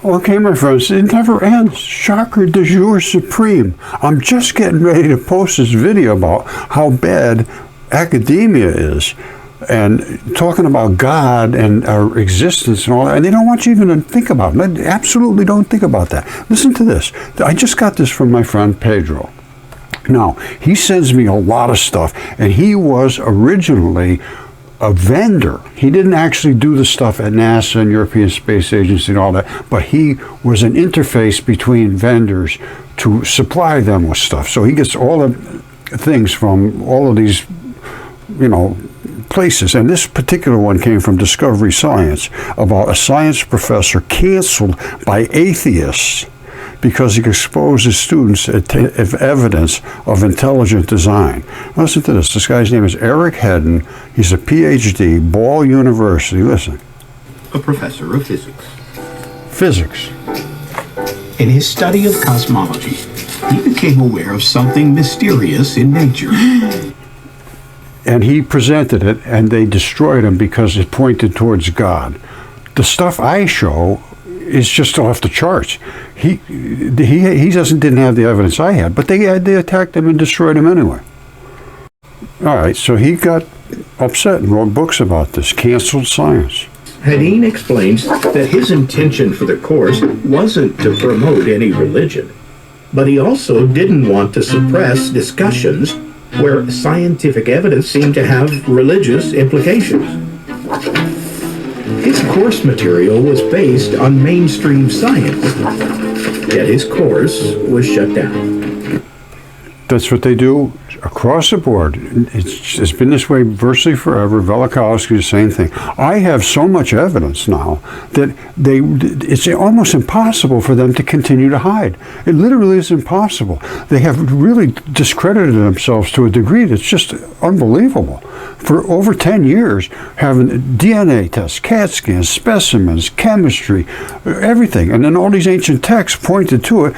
Okay, my friends, it never ends. Shocker du jour supreme. I'm just getting ready to post this video about how bad academia is, and talking about God and our existence and all that, and they don't want you even to think about it. They absolutely don't think about that. Listen to this. I just got this from my friend Pedro. Now, he sends me a lot of stuff, and he was originally a vendor. He didn't actually do the stuff at NASA and European Space Agency and all that, but he was an interface between vendors to supply them with stuff. So he gets all the things from all of these, places. And this particular one came from Discovery Science, about a science professor canceled by atheists because he exposed his students of evidence of intelligent design. Listen to this. This guy's name is Eric Hedden. He's a PhD, Ball University. Listen. A professor of physics. Physics. In his study of cosmology, he became aware of something mysterious in nature. And he presented it, and they destroyed him because it pointed towards God. The stuff I show is just off the charts. He didn't have the evidence I had, but they attacked him and destroyed him anyway. All right, so he got upset and wrote books about this, canceled science. Hedin explains that his intention for the course wasn't to promote any religion, but he also didn't want to suppress discussions where scientific evidence seemed to have religious implications. His course material was based on mainstream science, yet his course was shut down. That's what they do across the board. It's been this way virtually forever. Velikovsky, the same thing. I have so much evidence now that it's almost impossible for them to continue to hide. It literally is impossible. They have really discredited themselves to a degree that's just unbelievable. For over 10 years, having DNA tests, CAT scans, specimens, chemistry, everything, and then all these ancient texts pointed to it.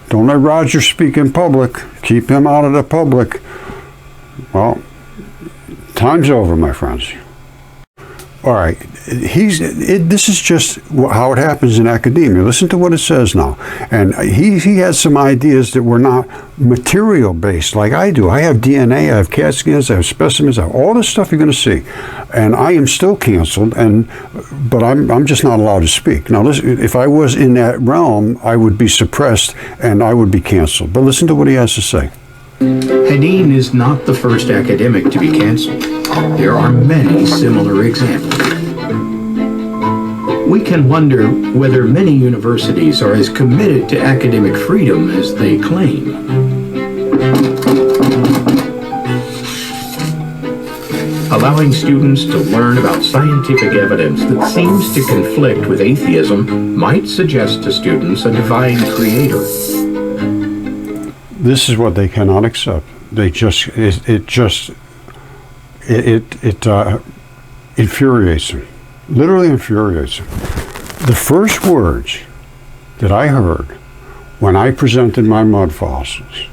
Don't let Roger speak in public. Keep him out of the public. Well, time's over, my friends. All right, this is just how it happens in academia. Listen to what it says now. And he has some ideas that were not material-based like I do. I have DNA, I have CAT scans, I have specimens, I have all this stuff you're going to see. And I am still canceled, but I'm just not allowed to speak. Now, listen, if I was in that realm, I would be suppressed and I would be canceled. But listen to what he has to say. Hedin is not the first academic to be canceled. There are many similar examples. We can wonder whether many universities are as committed to academic freedom as they claim. Allowing students to learn about scientific evidence that seems to conflict with atheism might suggest to students a divine creator. This is what they cannot accept. It infuriates them. Literally infuriates them. The first words that I heard when I presented my mud fossils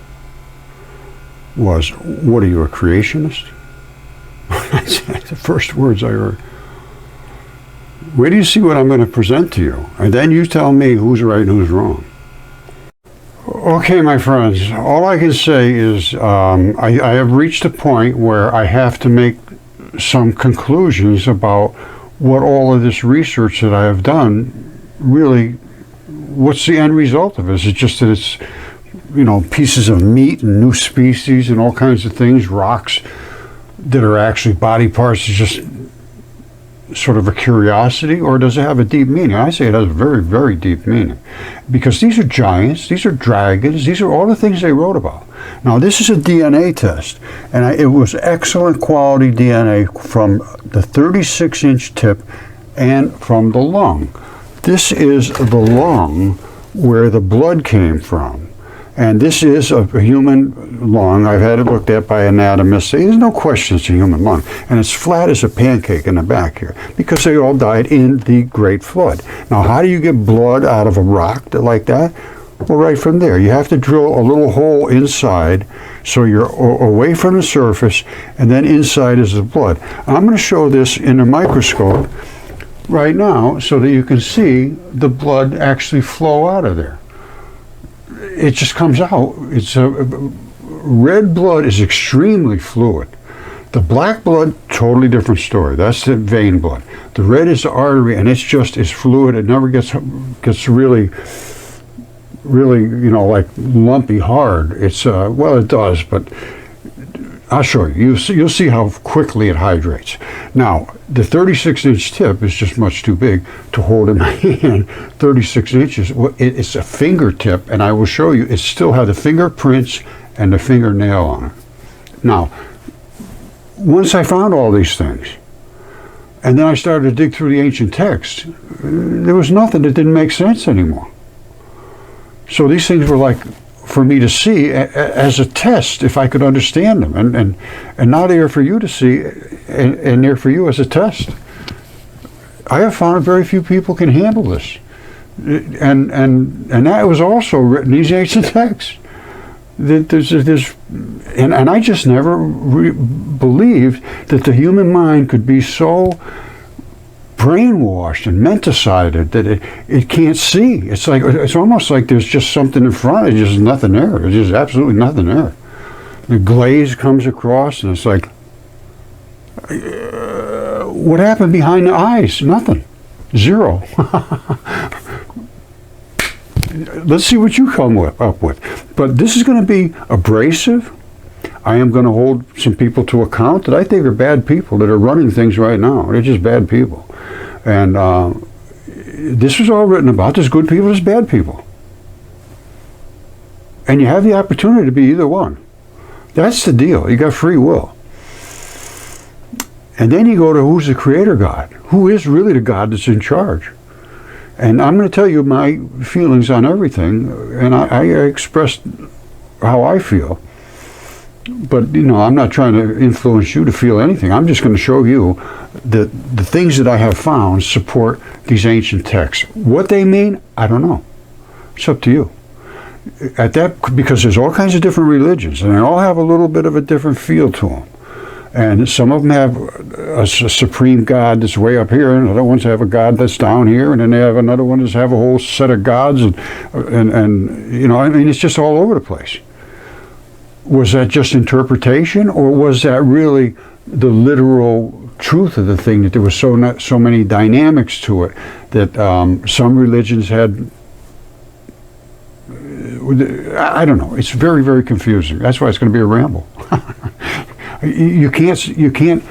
was, "What are you, a creationist?" The first words I heard. Where do you see what I'm going to present to you? And then you tell me who's right and who's wrong. Okay, my friends, all I can say is I have reached a point where I have to make some conclusions about what all of this research that I have done, really, what's the end result of it? Is it just that it's, pieces of meat and new species and all kinds of things, rocks that are actually body parts, is just sort of a curiosity, or does it have a deep meaning? I say it has a very, very deep meaning, because these are giants, these are dragons, these are all the things they wrote about. Now, this is a DNA test, and it was excellent quality DNA from the 36-inch tip and from the lung. This is the lung where the blood came from. And this is a human lung. I've had it looked at by anatomists. There's no question it's a human lung. And it's flat as a pancake in the back here, because they all died in the Great Flood. Now, how do you get blood out of a rock like that? Well, right from there. You have to drill a little hole inside so you're away from the surface, and then inside is the blood. I'm going to show this in a microscope right now so that you can see the blood actually flow out of there. It just comes out. Red blood is extremely fluid. The black blood, totally different story. That's the vein blood. The red is the artery, and it's fluid. It never gets really, like lumpy hard. It's well, it does, but I'll show you. You'll see how quickly it hydrates. Now, the 36-inch tip is just much too big to hold in my hand. 36 inches. It's a fingertip, and I will show you. It still has the fingerprints and the fingernail on it. Now, once I found all these things, and then I started to dig through the ancient texts, there was nothing that didn't make sense anymore. So these things were like for me to see as a test if I could understand them, and now they are for you to see, and they're for you as a test. I have found very few people can handle this, and that was also written in these ancient texts. And I just never believed that the human mind could be so brainwashed and mental-sided that it can't see. It's almost like there's just something in front. There's just nothing there. There's just absolutely nothing there. The glaze comes across, and it's like, what happened behind the eyes? Nothing. Zero. Let's see what you come up with. But this is going to be abrasive. I am going to hold some people to account that I think are bad people that are running things right now. They're just bad people. And this was all written about. There's good people, there's bad people. And you have the opportunity to be either one. That's the deal. You got free will. And then you go to who's the creator God? Who is really the God that's in charge? And I'm going to tell you my feelings on everything, and I expressed how I feel. But, I'm not trying to influence you to feel anything. I'm just going to show you that the things that I have found support these ancient texts. What they mean, I don't know. It's up to you. Because there's all kinds of different religions, and they all have a little bit of a different feel to them. And some of them have a supreme God that's way up here, and other ones have a God that's down here, and then they have another one that's have a whole set of gods, and it's just all over the place. Was that just interpretation, or was that really the literal truth of the thing, that there was so many dynamics to it, that some religions had? I don't know. It's very, very confusing. That's why it's going to be a ramble. You can't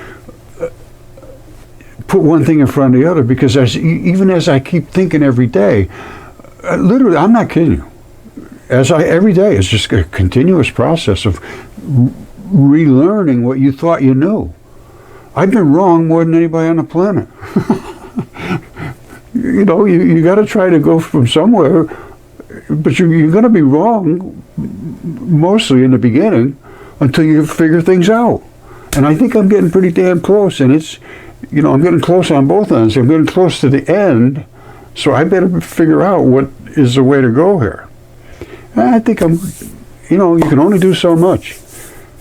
put one thing in front of the other, because even as I keep thinking every day, literally, I'm not kidding you. Every day is just a continuous process of relearning what you thought you knew. I've been wrong more than anybody on the planet. You got to try to go from somewhere, but you're going to be wrong mostly in the beginning until you figure things out. And I think I'm getting pretty damn close, and I'm getting close on both ends. I'm getting close to the end, so I better figure out what is the way to go here. I think you can only do so much.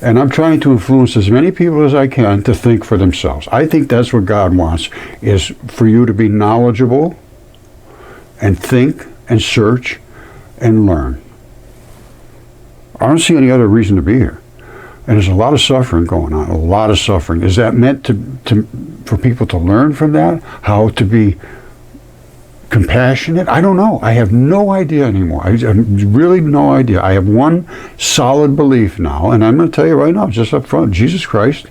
And I'm trying to influence as many people as I can to think for themselves. I think that's what God wants, is for you to be knowledgeable and think and search and learn. I don't see any other reason to be here. And there's a lot of suffering going on, a lot of suffering. Is that meant for people to learn from that? How to be compassionate? I don't know. I have no idea anymore. I have really no idea. I have one solid belief now, and I'm going to tell you right now, just up front, Jesus Christ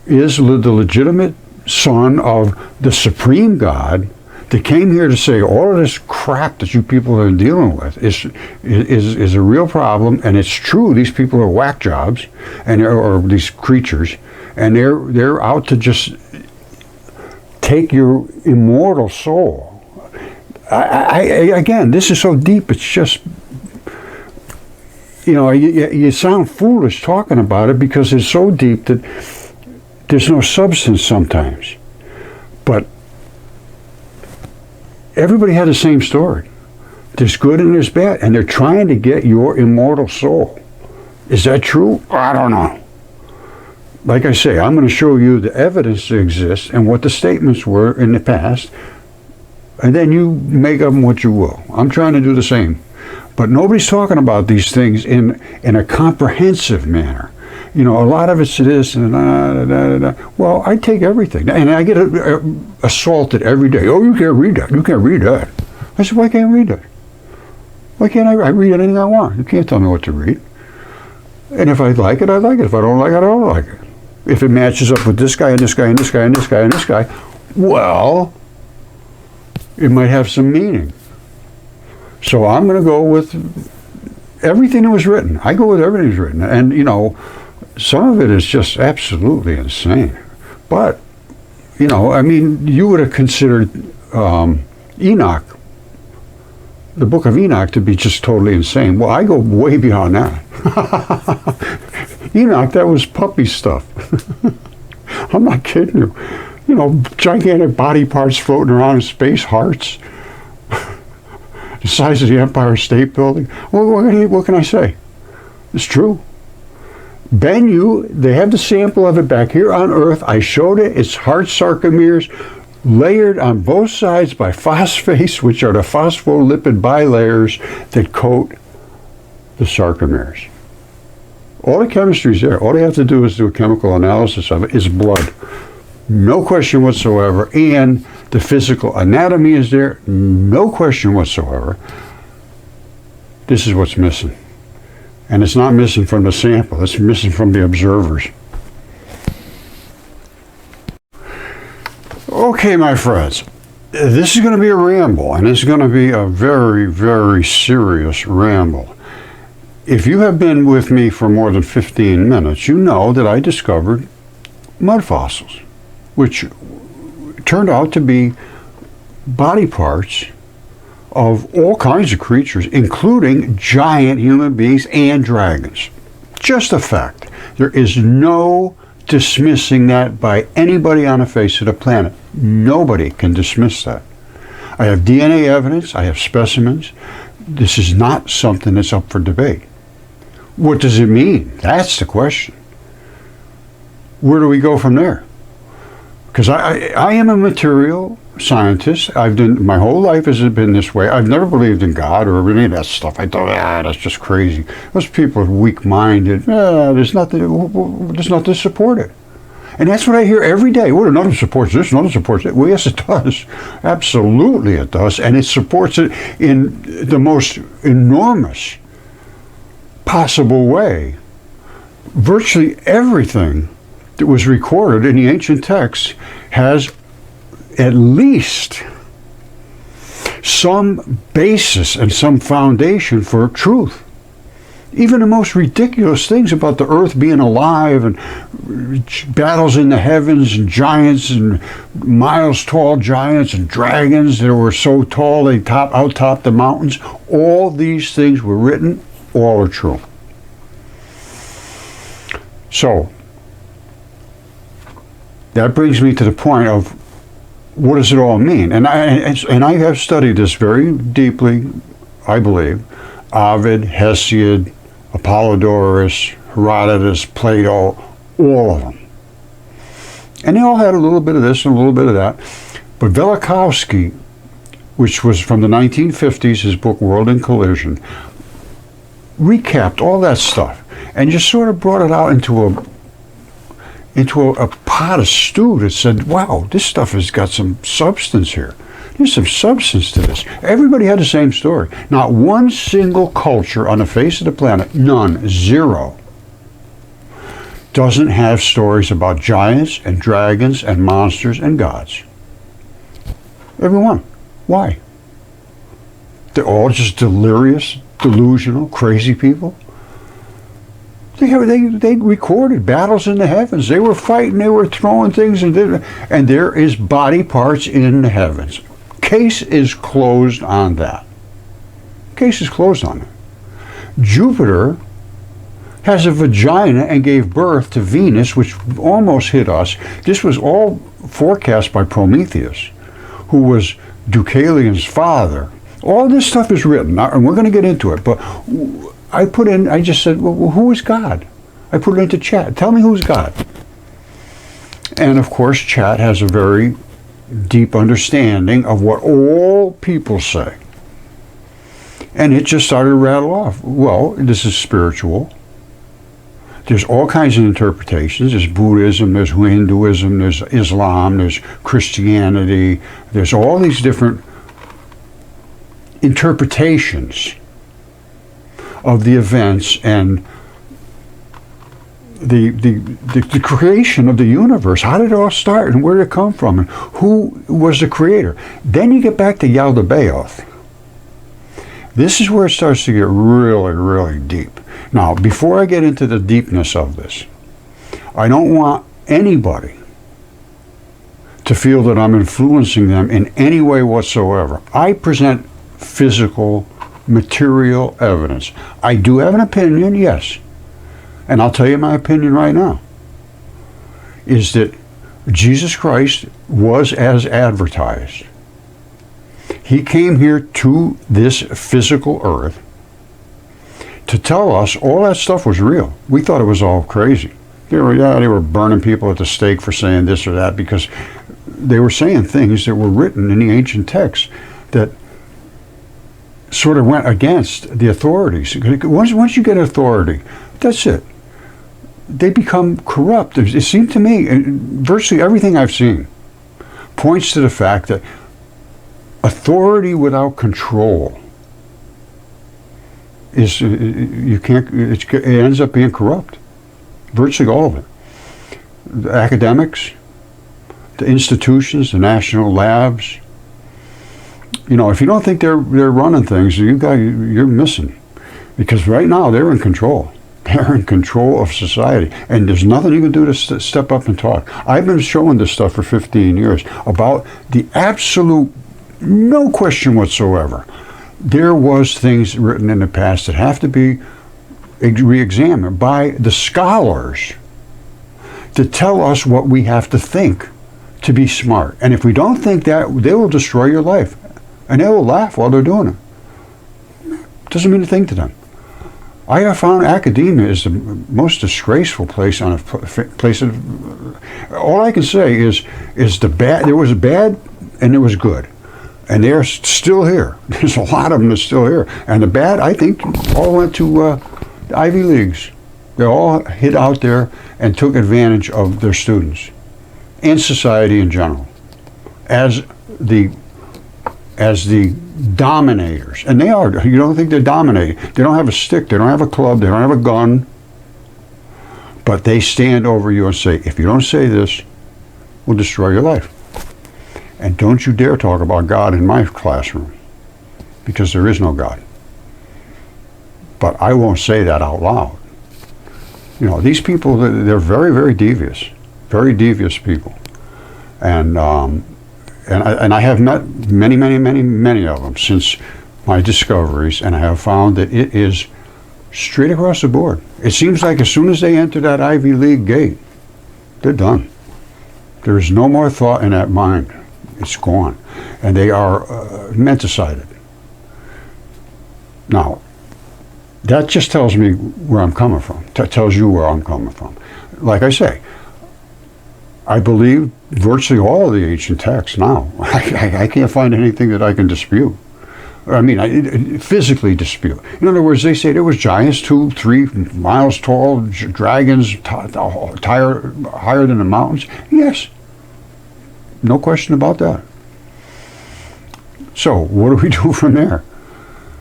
is the legitimate Son of the Supreme God that came here to say all of this crap that you people are dealing with is a real problem, and it's true. These people are whack jobs, or these creatures, and they're out to just take your immortal soul. Again, this is so deep. It's just, you sound foolish talking about it because it's so deep that there's no substance sometimes. But everybody had the same story. There's good and there's bad, and they're trying to get your immortal soul. Is that true? I don't know. like I say, I'm going to show you the evidence that exists and what the statements were in the past, and then you make of them what you will. I'm trying to do the same. But nobody's talking about these things in a comprehensive manner. You know, a lot of it's this and well, I take everything, and I get assaulted every day. Oh, you can't read that. You can't read that. I said, why can't I read that? Why can't I read anything I want? You can't tell me what to read. And if I like it, I like it. If I don't like it, I don't like it. If it matches up with this guy and this guy and this guy and this guy and this guy, well, it might have some meaning. So I'm going to go with everything that was written. I go with everything that was written. And, you know, some of it is just absolutely insane. But, you know, I mean, you would have considered Enoch, the book of Enoch, to be just totally insane. Well, I go way beyond that. Enoch, that was puppy stuff. I'm not kidding you. You know, gigantic body parts floating around in space, hearts. The size of the Empire State Building. Well, what can I say? It's true. Bennu, they have the sample of it back here on Earth. I showed it. It's heart sarcomeres layered on both sides by phosphates, which are the phospholipid bilayers that coat the sarcomeres. All the chemistry is there. All they have to do is do a chemical analysis of it. It's blood. No question whatsoever. And the physical anatomy is there. No question whatsoever. This is what's missing. And it's not missing from the sample. It's missing from the observers. Okay, my friends. This is going to be a ramble. And it's going to be a very, very serious ramble. If you have been with me for more than 15 minutes, you know that I discovered mud fossils, which turned out to be body parts of all kinds of creatures, including giant human beings and dragons. Just a fact. There is no dismissing that by anybody on the face of the planet. Nobody can dismiss that. I have DNA evidence. I have specimens. This is not something that's up for debate. What does it mean? That's the question. Where do we go from there? Because I am a material scientist. I've done, my whole life has been this way. I've never believed in God or any of that stuff. I thought, that's just crazy. Those people are weak-minded. There's nothing to support it. And that's what I hear every day. Well, nothing supports this, nothing supports it. Well, yes, it does. Absolutely it does. And it supports it in the most enormous possible way. Virtually everything that was recorded in the ancient texts has at least some basis and some foundation for truth. Even the most ridiculous things about the earth being alive and battles in the heavens and giants and miles tall giants and dragons that were so tall they out-topped the mountains, all these things were written, all are true. So, that brings me to the point of what does it all mean? And I have studied this very deeply, I believe. Ovid, Hesiod, Apollodorus, Herodotus, Plato, all of them. And they all had a little bit of this and a little bit of that. But Velikovsky, which was from the 1950s, his book World in Collision, recapped all that stuff and just sort of brought it out into a pot of stew that said, wow, this stuff has got some substance here. There's some substance to this. Everybody had the same story. Not one single culture on the face of the planet, none, zero, doesn't have stories about giants and dragons and monsters and gods. Everyone. Why? They're all just delirious, delusional, crazy people. They recorded battles in the heavens. They were fighting, they were throwing things, and there is body parts in the heavens. Case is closed on that. Case is closed on it. Jupiter has a vagina and gave birth to Venus, which almost hit us. This was all forecast by Prometheus, who was Deucalion's father. All this stuff is written, and we're going to get into it, but I just said, well, who is God? I put it into chat. Tell me who's God. And of course, Chat has a very deep understanding of what all people say. And it just started to rattle off. Well, this is spiritual. There's all kinds of interpretations. There's Buddhism, there's Hinduism, there's Islam, there's Christianity. There's all these different interpretations of the events and the creation of the universe. How did it all start and where did it come from and who was the creator? Then you get back to Yaldabaoth. This is where it starts to get really, really deep. Now, before I get into the deepness of this, I don't want anybody to feel that I'm influencing them in any way whatsoever. I present physical, material evidence. I do have an opinion, yes. And I'll tell you my opinion right now, is that Jesus Christ was as advertised. He came here to this physical earth to tell us all that stuff was real. We thought it was all crazy. They were burning people at the stake for saying this or that because they were saying things that were written in the ancient texts that sort of went against the authorities. Once you get authority, that's it. They become corrupt. It seemed to me, and virtually everything I've seen points to the fact that authority without control is it ends up being corrupt. Virtually all of it. The academics, the institutions, the national labs. You know, if you don't think they're running things, you're missing, because right now they're in control. They're in control of society, and there's nothing you can do to step up and talk. I've been showing this stuff for 15 years about the absolute, no question whatsoever, there was things written in the past that have to be re-examined by the scholars to tell us what we have to think to be smart. And if we don't think that, they will destroy your life, and they will laugh while they're doing it. Doesn't mean a thing to them. I have found academia is the most disgraceful place on a place of. All I can say is the bad. There was bad and there was good, and they're still here. There's a lot of them that's still here, and the bad, I think, all went to the Ivy Leagues. They all hid out there and took advantage of their students and society in general as the dominators. And they are. You don't think they're dominating. They don't have a stick. They don't have a club. They don't have a gun. But they stand over you and say, if you don't say this, we'll destroy your life. And don't you dare talk about God in my classroom, because there is no God. But I won't say that out loud. You know, these people, they're very, very devious people. And I have met many of them since my discoveries, and I have found that it is straight across the board. It seems like as soon as they enter that Ivy League gate, they're done. There is no more thought in that mind. It's gone. And they are mental-sided. Now, that just tells me where I'm coming from. That tells you where I'm coming from. Like I say, I believe virtually all of the ancient texts now. I can't find anything that I can dispute. I mean, I physically dispute. In other words, they say there was giants 2-3 miles tall, dragons higher than the mountains. Yes, no question about that. So what do we do from there?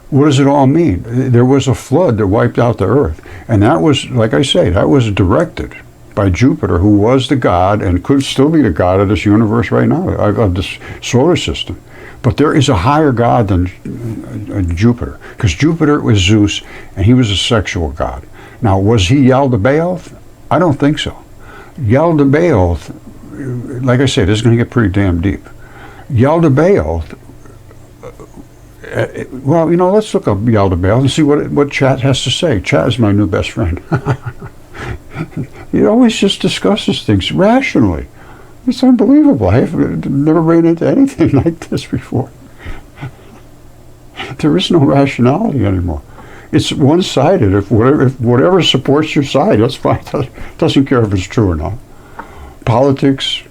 What does it all mean? There was a flood that wiped out the earth, and that was, like I say, that was directed by Jupiter, who was the god and could still be the god of this universe right now, of this solar system. But there is a higher god than Jupiter, because Jupiter was Zeus, and he was a sexual god. Now, was he Yaldabaoth? I don't think so. Yaldabaoth, like I said, this is going to get pretty damn deep. Yaldabaoth, well, you know, let's look up Yaldabaoth and see what Chat has to say. Chat is my new best friend. He always just discusses things rationally. It's unbelievable. I have never ran into anything like this before. There is no rationality anymore. It's one-sided. If whatever supports your side, that's fine. Doesn't care if it's true or not. politics,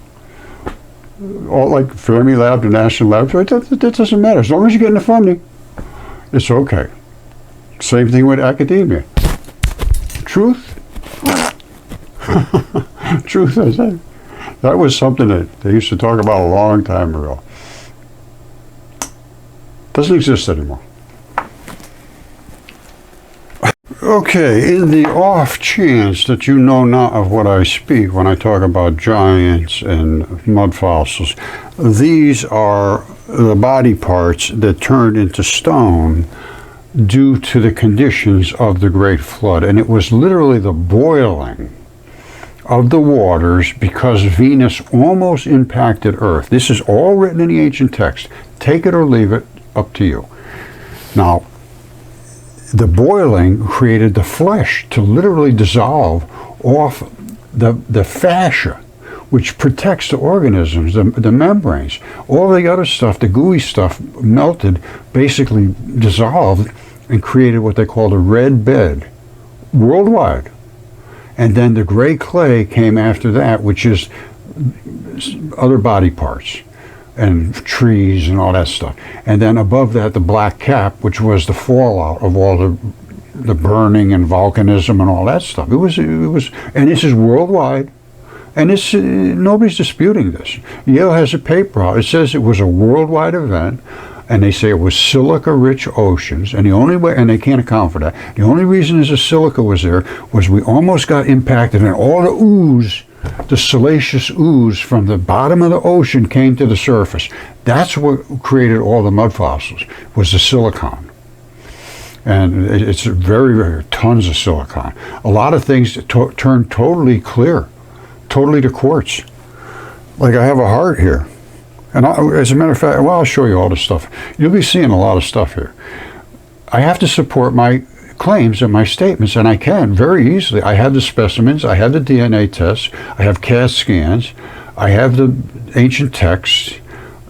all like Fermi Lab, the National Laboratory, that doesn't matter. As long as you're getting the funding, it's okay. Same thing with academia. Truth? Truth, I said. That was something that they used to talk about a long time ago. Doesn't exist anymore. Okay, in the off chance that you know not of what I speak when I talk about giants and mud fossils, these are the body parts that turned into stone due to the conditions of the Great Flood. And it was literally the boiling of the waters because Venus almost impacted Earth. This is all written in the ancient text. Take it or leave it, up to you. Now, the boiling created the flesh to literally dissolve off the fascia, which protects the organisms, the membranes. All the other stuff, the gooey stuff, melted, basically dissolved, and created what they call the red bed worldwide. And then the gray clay came after that, which is other body parts and trees and all that stuff. And then above that, the black cap, which was the fallout of all the burning and volcanism and all that stuff. It was, and this is worldwide. And it's, nobody's disputing this. Yale has a paper out. It says it was a worldwide event, and they say it was silica-rich oceans, and the only way, and they can't account for that, the only reason the silica was there was we almost got impacted, and all the ooze, the siliceous ooze from the bottom of the ocean came to the surface. That's what created all the mud fossils, was the silicon. And it's very, very, tons of silicon. A lot of things turned totally clear, totally to quartz. Like I have a heart here. And as a matter of fact, well, I'll show you all this stuff. You'll be seeing a lot of stuff here. I have to support my claims and my statements, and I can very easily. I have the specimens, I have the DNA tests, I have CAT scans, I have the ancient texts,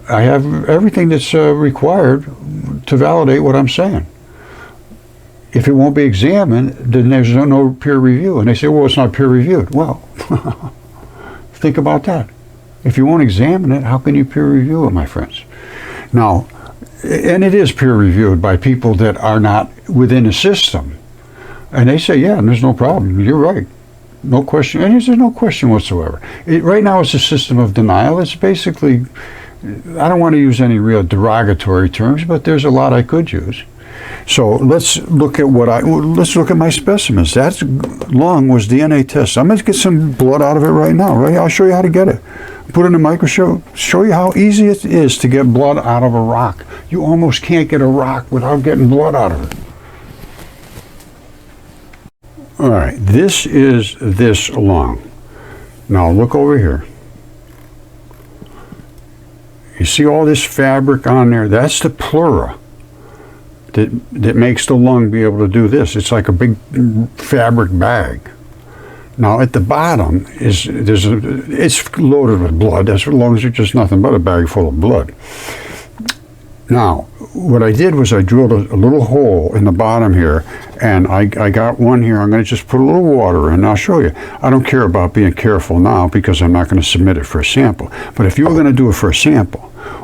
I have everything that's required to validate what I'm saying. If it won't be examined, then there's no peer review. And they say, well, it's not peer reviewed. Well, think about that. If you won't examine it, how can you peer review it, my friends? Now, and it is peer reviewed by people that are not within a system. And they say, yeah, there's no problem. You're right. No question. And there's no question whatsoever. Right now it's a system of denial. It's basically, I don't want to use any real derogatory terms, but there's a lot I could use. So let's look at let's look at my specimens. That lung was DNA test. I'm going to get some blood out of it right now. Right? I'll show you how to get it. Put it in a microscope. Show you how easy it is to get blood out of a rock. You almost can't get a rock without getting blood out of it. All right, this is this lung. Now look over here. You see all this fabric on there? That's the pleura that makes the lung be able to do this. It's like a big fabric bag. Now at the bottom it's loaded with blood. As long as it's just nothing but a bag full of blood. Now what I did was I drilled a little hole in the bottom here, and I got one here. I'm going to just put a little water in, and I'll show you. I don't care about being careful now because I'm not going to submit it for a sample. But if you were going to do it for a sample,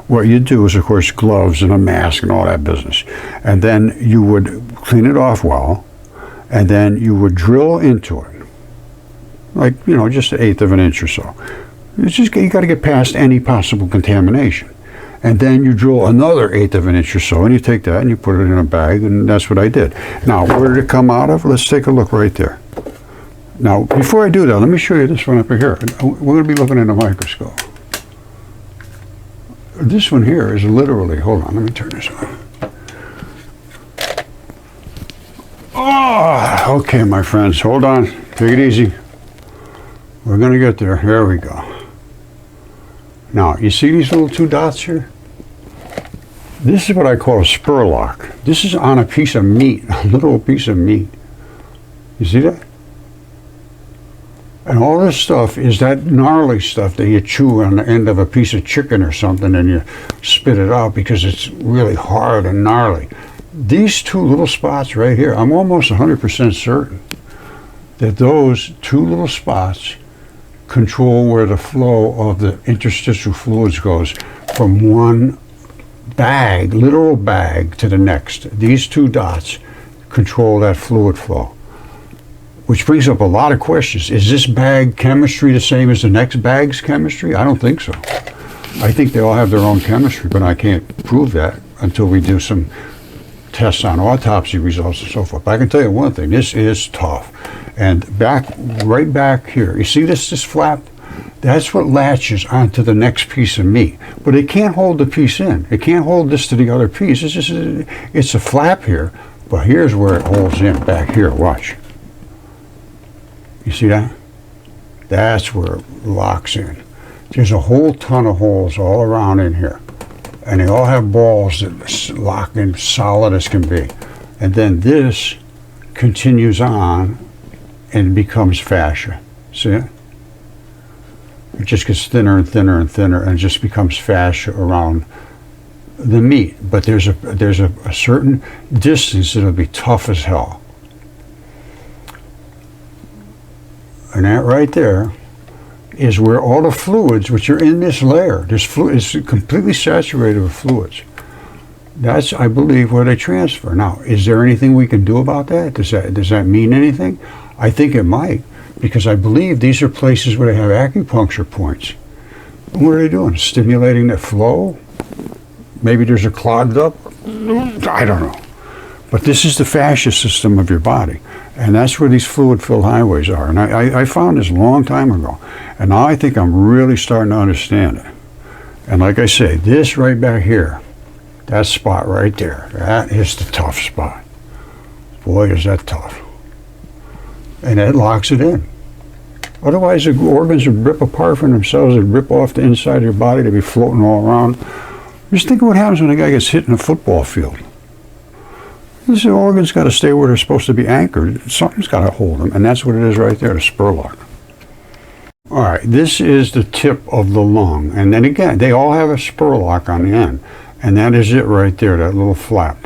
what you do is, of course, gloves and a mask and all that business. And then you would clean it off well, and then you would drill into it. Like, just 1/8 of an inch or so. It's just, you got to get past any possible contamination. And then you drill another 1/8 of an inch or so, and you take that and you put it in a bag, and that's what I did. Now, where did it come out of? Let's take a look right there. Now, before I do that, let me show you this one up here. We're going to be looking in a microscope. This one here is literally, hold on, let me turn this on. Oh, okay, my friends, hold on. Take it easy. We're going to get there. There we go. Now, you see these little 2 dots here? This is what I call a spurlock. This is on a piece of meat, a little piece of meat. You see that? And all this stuff is that gnarly stuff that you chew on the end of a piece of chicken or something and you spit it out because it's really hard and gnarly. These 2 little spots right here, I'm almost 100% certain that those 2 little spots control where the flow of the interstitial fluids goes from one bag, literal bag, to the next. These two dots control that fluid flow. Which brings up a lot of questions. Is this bag chemistry the same as the next bag's chemistry? I don't think so. I think they all have their own chemistry, but I can't prove that until we do some tests on autopsy results and so forth. But I can tell you one thing, this is tough. And right back here, you see this flap? That's what latches onto the next piece of meat. But it can't hold the piece in. It can't hold this to the other piece. It's a flap here, but here's where it holds in, back here, watch. You see that? That's where it locks in. There's a whole ton of holes all around in here. And they all have balls that lock in solid as can be. And then this continues on and becomes fascia. See it? It just gets thinner and thinner and thinner and just becomes fascia around the meat. But there's a certain distance that'll be tough as hell. And that right there is where all the fluids, which are in this layer, this fluid is completely saturated with fluids. That's, I believe, where they transfer. Now, is there anything we can do about that? Does that mean anything? I think it might, because I believe these are places where they have acupuncture points. And what are they doing? Stimulating the flow? Maybe there's a clogged up? I don't know. But this is the fascia system of your body. And that's where these fluid-filled highways are. And I found this a long time ago. And now I think I'm really starting to understand it. And like I say, this right back here, that spot right there, that is the tough spot. Boy, is that tough. And it locks it in. Otherwise, the organs would rip apart from themselves. They'd rip off the inside of your body. They'd be floating all around. Just think of what happens when a guy gets hit in a football field. This organ's got to stay where they're supposed to be anchored. Something's got to hold them, and that's what it is right there, the spur lock. All right, this is the tip of the lung. And then again, they all have a spur lock on the end. And that is it right there, that little flap.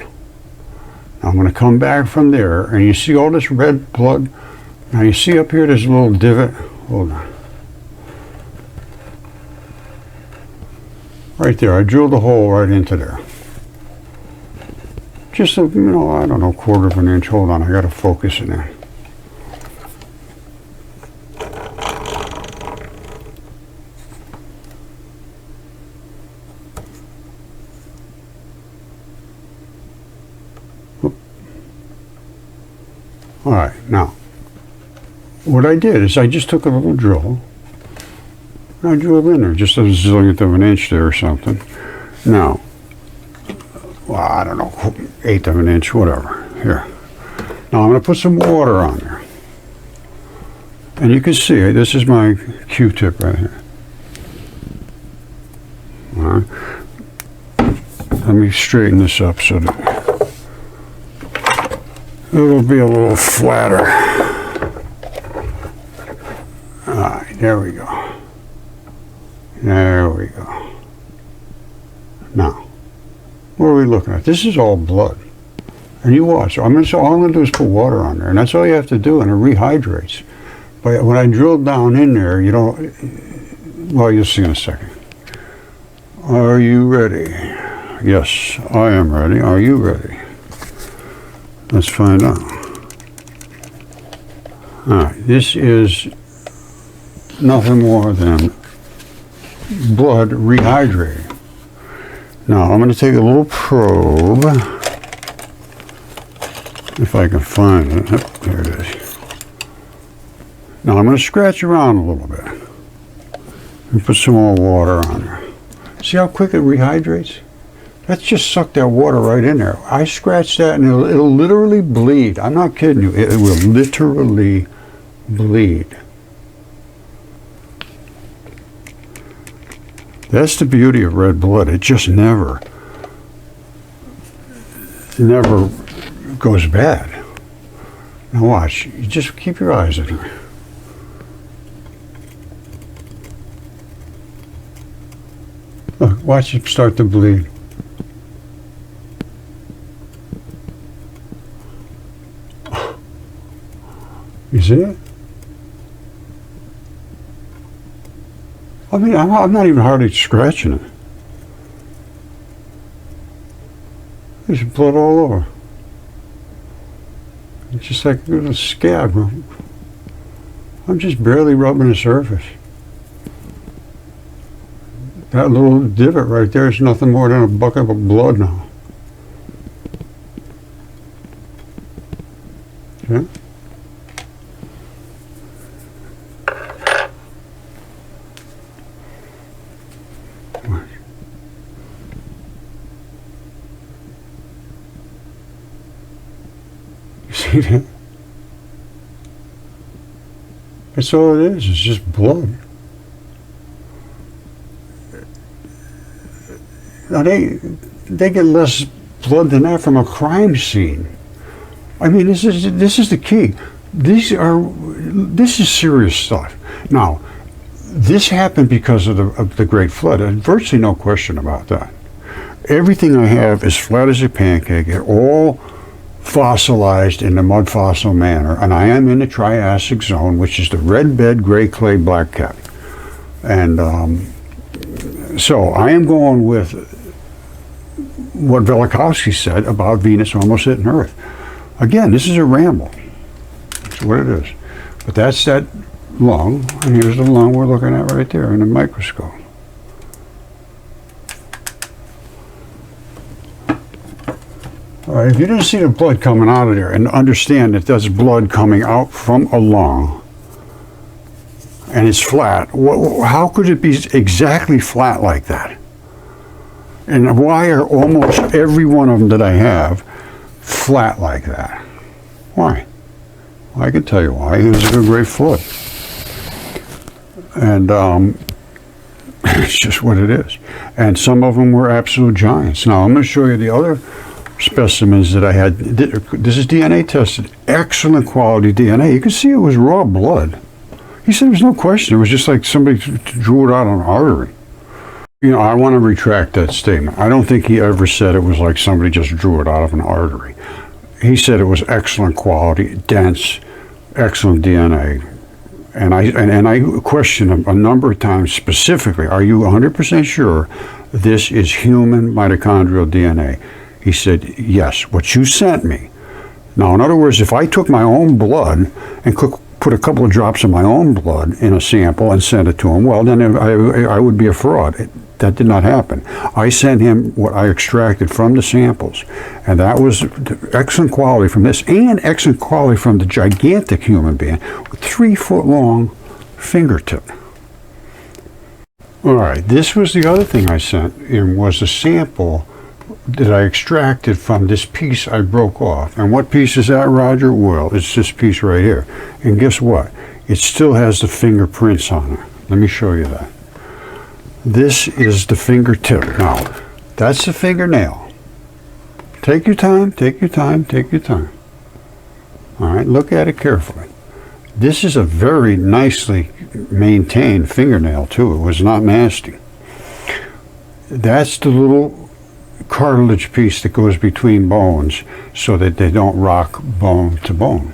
Now I'm going to come back from there, and you see all this red blood? Now you see up here, there's a little divot. Hold on. Right there, I drilled a hole right into there. Just a, I don't know, quarter of an inch. Hold on, I got to focus in there. All right, now, what I did is I just took a little drill, and I drilled in there, just a zillionth of an inch there or something. Now, well, I don't know, eighth of an inch, whatever. Here. Now I'm going to put some water on there. And you can see, this is my Q-tip right here. All right. Let me straighten this up so that it'll be a little flatter. All right, there we go. There we go. Now, what are we looking at? This is all blood. And you watch. So all I'm going to do is put water on there. And that's all you have to do, and it rehydrates. But when I drill down in there, well, you'll see in a second. Are you ready? Yes, I am ready. Are you ready? Let's find out. All right, this is nothing more than blood rehydrating. Now, I'm going to take a little probe, if I can find it. Oh, there it is. Now, I'm going to scratch around a little bit and put some more water on there. See how quick it rehydrates? Let's just suck that water right in there. I scratch that and it'll literally bleed. I'm not kidding you. It will literally bleed. That's the beauty of red blood. It just never goes bad. Now watch. You just keep your eyes on it. Look, watch it start to bleed. You see it? I mean, I'm not even hardly scratching it. There's blood all over. It's just like a scab. I'm just barely rubbing the surface. That little divot right there is nothing more than a bucket of blood now. Okay. You see that? That's all it is. It's just blood. Now they get less blood than that from a crime scene. I mean, this is the key. This is serious stuff. Now, this happened because of the Great Flood. There's virtually no question about that. Everything I have is flat as a pancake. It all fossilized in the mud fossil manner, and I am in the Triassic zone, which is the red bed, gray clay, black cap. And so I am going with what Velikovsky said about Venus almost hitting Earth. Again, this is a ramble. That's what it is. But that's that lung, and here's the lung we're looking at right there in the microscope. All right, if you didn't see the blood coming out of there and understand that that's blood coming out from a lung and it's flat, how could it be exactly flat like that? And why are almost every one of them that I have flat like that? Why? Well, I can tell you why. It was a great flood. And it's just what it is. And some of them were absolute giants. Now, I'm going to show you the other specimens that I had. This is DNA tested. Excellent quality DNA. You can see it was raw blood. He said there was no question. It was just like somebody drew it out on an artery. You know, I want to retract that statement. I don't think he ever said it was like somebody just drew it out of an artery. He said it was excellent quality, dense, excellent DNA. And I questioned him a number of times specifically, are you 100% sure this is human mitochondrial DNA? He said, yes, what you sent me. Now, in other words, if I took my own blood and put a couple of drops of my own blood in a sample and sent it to him, well, then I would be a fraud. That did not happen. I sent him what I extracted from the samples, and that was excellent quality from this, and excellent quality from the gigantic human being with 3-foot-long fingertip. All right, this was the other thing I sent him, was a sample that I extracted from this piece I broke off. And what piece is that, Roger? Well, it's this piece right here. And guess what? It still has the fingerprints on it. Let me show you that. This is the fingertip. Now, that's the fingernail. Take your time, take your time, take your time. All right, look at it carefully. This is a very nicely maintained fingernail, too. It was not nasty. That's the little cartilage piece that goes between bones so that they don't rock bone to bone.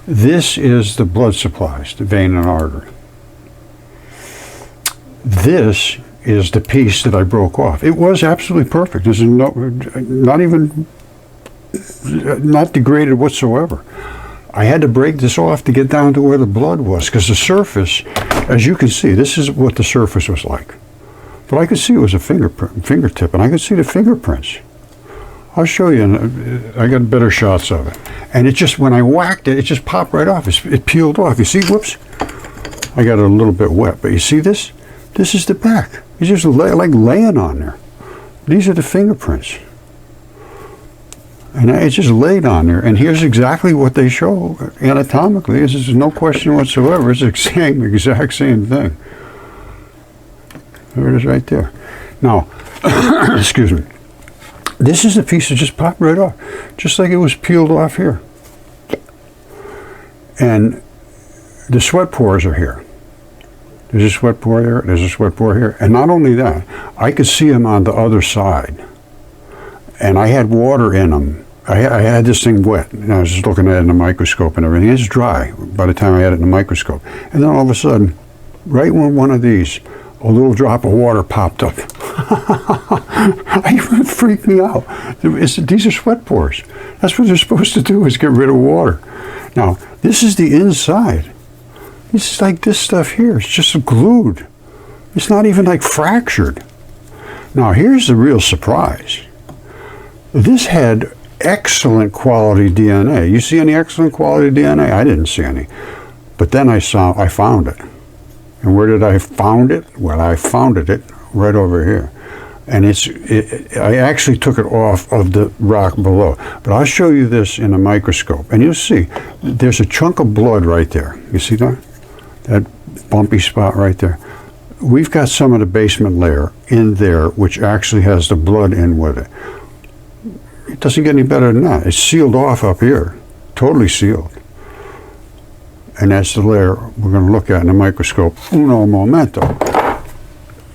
This is the blood supplies, the vein and artery. This is the piece that I broke off. It was absolutely perfect. This is not degraded whatsoever. I had to break this off to get down to where the blood was, because the surface, as you can see, this is what the surface was like. But I could see it was a fingertip, and I could see the fingerprints. I'll show you. I got better shots of it. And it just, when I whacked it, it just popped right off. It peeled off. You see? Whoops. I got it a little bit wet. But you see this? This is the back. It's just like laying on there. These are the fingerprints. And it's just laid on there. And here's exactly what they show anatomically. This is no question whatsoever. It's the exact same thing. There it is right there. Now, excuse me. This is a piece that just popped right off, just like it was peeled off here. And the sweat pores are here. There's a sweat pore there, there's a sweat pore here. And not only that, I could see them on the other side. And I had water in them. I had this thing wet, and I was just looking at it in the microscope and everything. It's dry by the time I had it in the microscope. And then all of a sudden, right when one of these, a little drop of water popped up. It freaked me out. These are sweat pores. That's what they're supposed to do, is get rid of water. Now, this is the inside. This is like this stuff here. It's just glued. It's not even like fractured. Now, here's the real surprise. This had excellent quality DNA. You see any excellent quality DNA? I didn't see any. But then I found it. And where did I found it? Well, I found it right over here. And I actually took it off of the rock below. But I'll show you this in a microscope. And you'll see, there's a chunk of blood right there. You see that? That bumpy spot right there. We've got some of the basement layer in there, which actually has the blood in with it. It doesn't get any better than that. It's sealed off up here, totally sealed. And that's the layer we're going to look at in a microscope. Uno momento.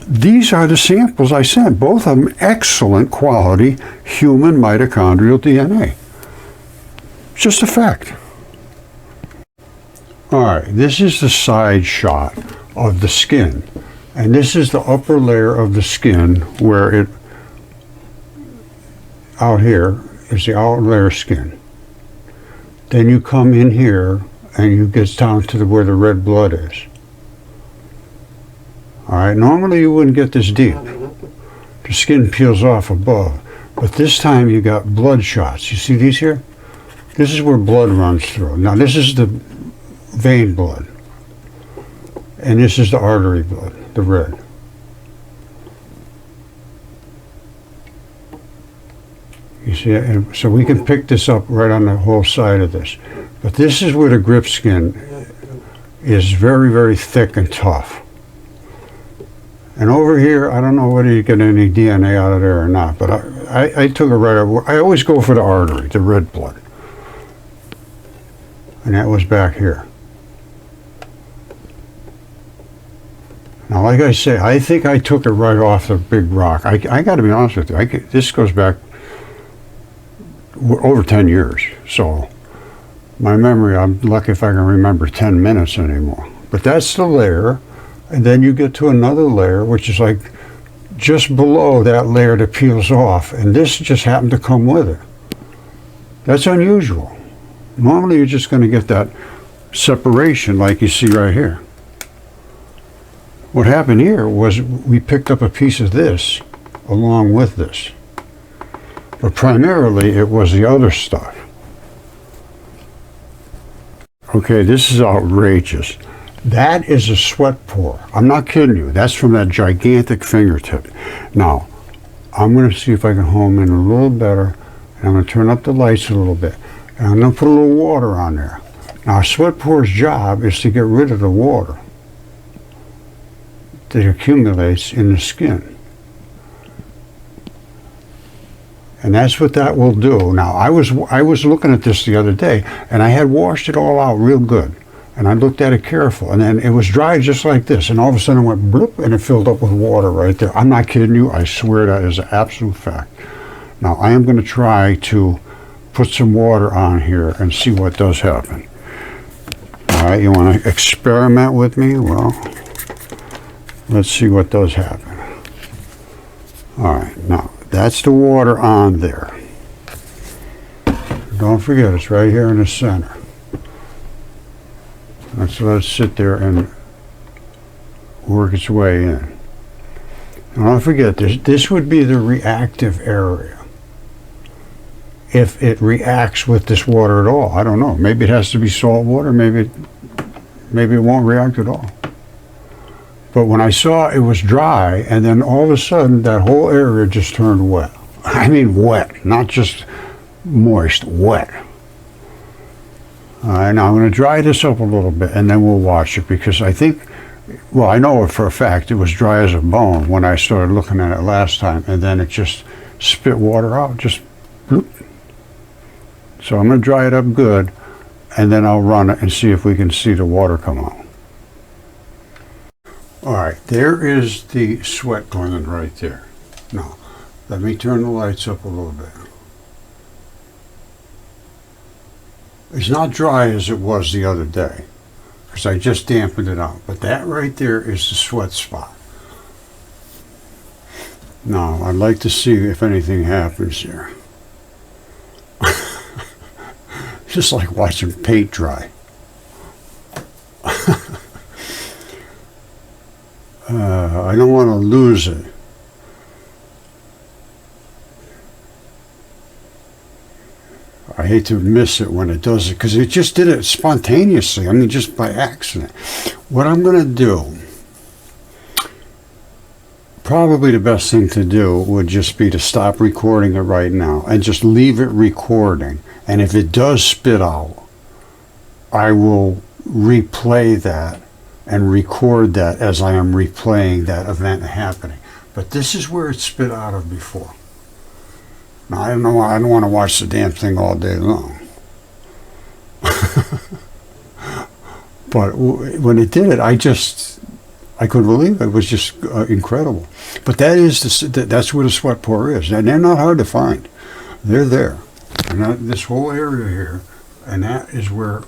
These are the samples I sent, both of them excellent quality human mitochondrial DNA. Just a fact. All right, this is the side shot of the skin. And this is the upper layer of the skin where it, out here is the outer layer skin. Then you come in here and you get down to where the red blood is. All right, normally you wouldn't get this deep. The skin peels off above, but this time you got blood shots. You see these here? This is where blood runs through. Now this is the vein blood, and this is the artery blood, the red. You see, and so we can pick this up right on the whole side of this. But this is where the grip skin is very, very thick and tough. And over here, I don't know whether you get any DNA out of there or not, but I took it right over. I always go for the artery, the red blood. And that was back here. Now, like I say, I think I took it right off the big rock. I got to be honest with you. This goes back over 10 years. So my memory, I'm lucky if I can remember 10 minutes anymore. But that's the layer. And then you get to another layer, which is like just below that layer that peels off. And this just happened to come with it. That's unusual. Normally you're just going to get that separation like you see right here. What happened here was we picked up a piece of this along with this. But primarily it was the other stuff. Okay, this is outrageous. That is a sweat pore. I'm not kidding you. That's from that gigantic fingertip. Now, I'm going to see if I can home in a little better. And I'm going to turn up the lights a little bit. And I'm going to put a little water on there. Now, a sweat pore's job is to get rid of the water that accumulates in the skin. And that's what that will do. Now, I was looking at this the other day, and I had washed it all out real good. And I looked at it careful, and then it was dry just like this, and all of a sudden it went bloop, and it filled up with water right there. I'm not kidding you. I swear that is an absolute fact. Now, I am going to try to put some water on here and see what does happen. All right, you want to experiment with me? Well, let's see what does happen. All right, now, that's the water on there. Don't forget, it's right here in the center. Let's let it sit there and work its way in. And don't forget, this would be the reactive area. If it reacts with this water at all, I don't know. Maybe it has to be salt water. Maybe it won't react at all. But when I saw it was dry, and then all of a sudden that whole area just turned wet. I mean wet, not just moist, wet. All right, now I'm going to dry this up a little bit, and then we'll wash it, because I think, well, I know for a fact it was dry as a bone when I started looking at it last time, and then it just spit water out, just bloop. So I'm going to dry it up good, and then I'll run it and see if we can see the water come out. All right, there is the sweat gland right there. Now, let me turn the lights up a little bit. It's not dry as it was the other day. because I just dampened it out. But that right there is the sweat spot. Now, I'd like to see if anything happens here. Just like watching paint dry. I don't want to lose it. I hate to miss it when it does it, because it just did it spontaneously. I mean, just by accident. What I'm going to do, probably the best thing to do would just be to stop recording it right now and just leave it recording. And if it does spit out, I will replay that and record that as I am replaying that event happening. But this is where it spit out of before. Now, I don't want to watch the damn thing all day long. But when it did it, I couldn't believe it. It was just incredible. But that's where the sweat pore is. And they're not hard to find. They're there. And this whole area here, and that is where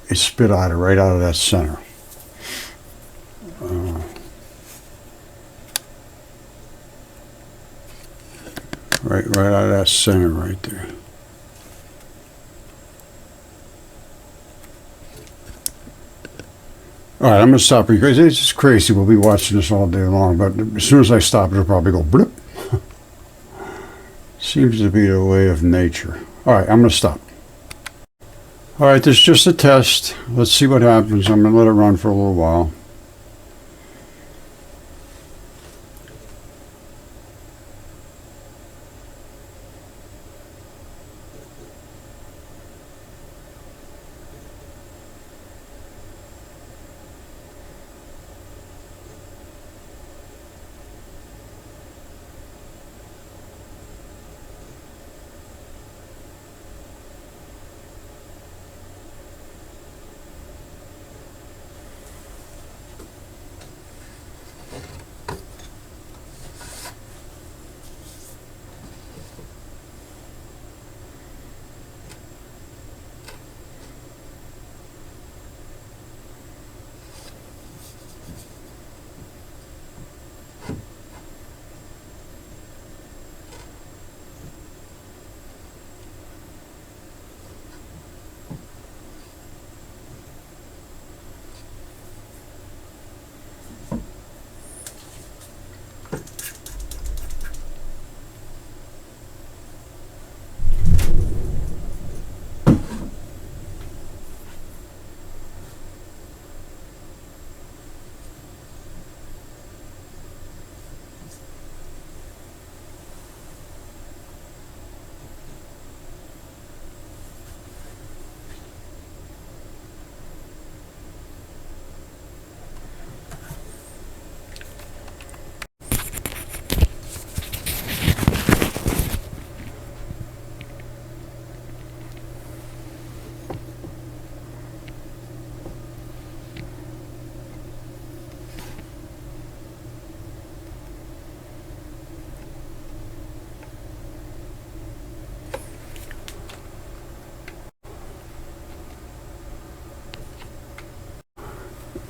it spit out of, right out of that center. Right out of that center right there. All right, I'm going to stop recording. It's just crazy. We'll be watching this all day long, but as soon as I stop, it'll probably go blip. Seems to be the way of nature. All right, I'm going to stop. All right, this is just a test. Let's see what happens. I'm going to let it run for a little while.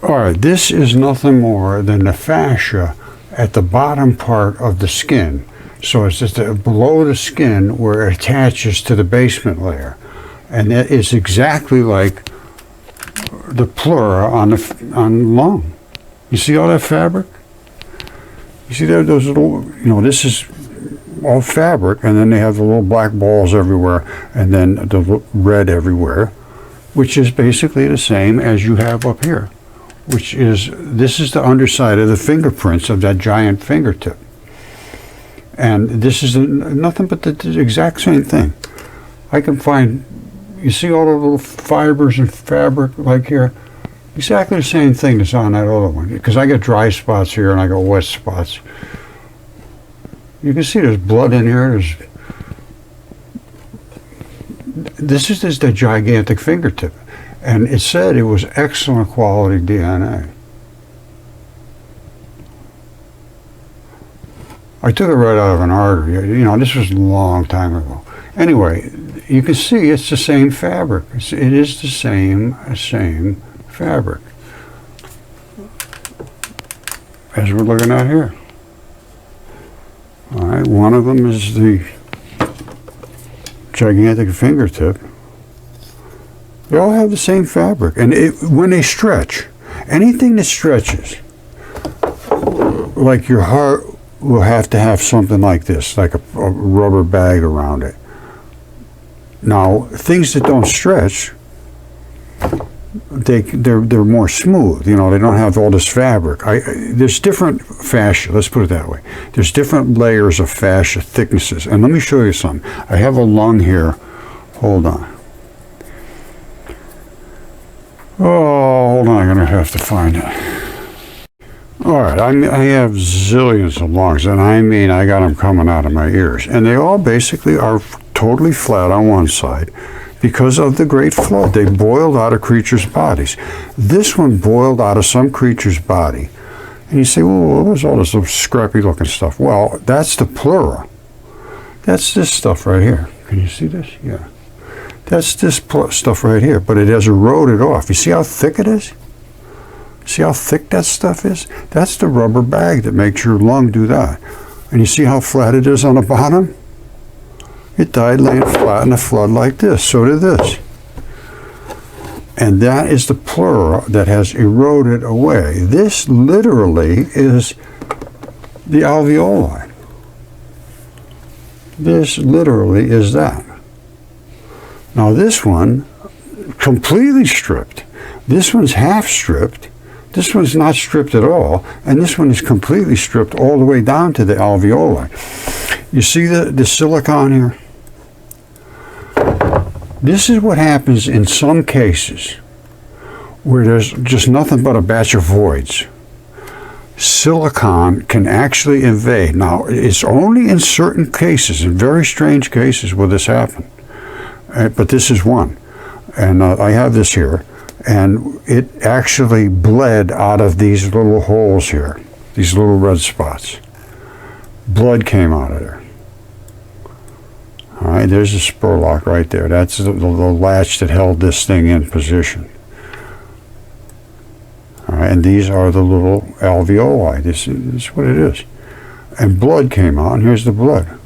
All right, this is nothing more than the fascia at the bottom part of the skin. So it's just below the skin where it attaches to the basement layer. And that is exactly like the pleura on the lung. You see all that fabric? You see there, those little, this is all fabric, and then they have the little black balls everywhere, and then the red everywhere, which is basically the same as you have up here. This is the underside of the fingerprints of that giant fingertip. And this is nothing but the exact same thing. I can find, you see all the little fibers and fabric like here? Exactly the same thing that's on that other one. Because I got dry spots here and I got wet spots. You can see there's blood in here. This is just a gigantic fingertip. And it said it was excellent quality DNA. I took it right out of an artery. This was a long time ago. Anyway, you can see it's the same fabric. It is the same fabric, as we're looking at here. All right, one of them is the gigantic fingertip. They all have the same fabric, and when they stretch, anything that stretches, like your heart will have to have something like this, like a rubber bag around it. Now, things that don't stretch, they're more smooth. You know, they don't have all this fabric. There's different fascia. Let's put it that way. There's different layers of fascia thicknesses. And let me show you something. I have a lung here. Hold on. Oh, hold on. I'm gonna have to find it. All right. I have zillions of lungs, and I mean, I got them coming out of my ears, and they all basically are totally flat on one side. Because of the great flood. They boiled out of creatures' bodies. This one boiled out of some creature's body. And you say, well, what's all this little scrappy looking stuff? Well, that's the pleura. That's this stuff right here. Can you see this? Yeah. That's this stuff right here, but it has eroded off. You see how thick it is? See how thick that stuff is? That's the rubber bag that makes your lung do that. And you see how flat it is on the bottom? It died laying flat in the flood like this. So did this. And that is the pleura that has eroded away. This literally is the alveoli. This literally is that. Now this one, completely stripped. This one's half stripped. This one's not stripped at all. And this one is completely stripped all the way down to the alveoli. You see the silicon here? This is what happens in some cases where there's just nothing but a batch of voids. Silicon can actually invade. Now, it's only in certain cases, in very strange cases, will this happen. But this is one. And I have this here. And it actually bled out of these little holes here, these little red spots. Blood came out of there. All right, there's a spur lock right there. That's the latch that held this thing in position. All right, and these are the little alveoli. This is what it is. And blood came out, and here's the blood.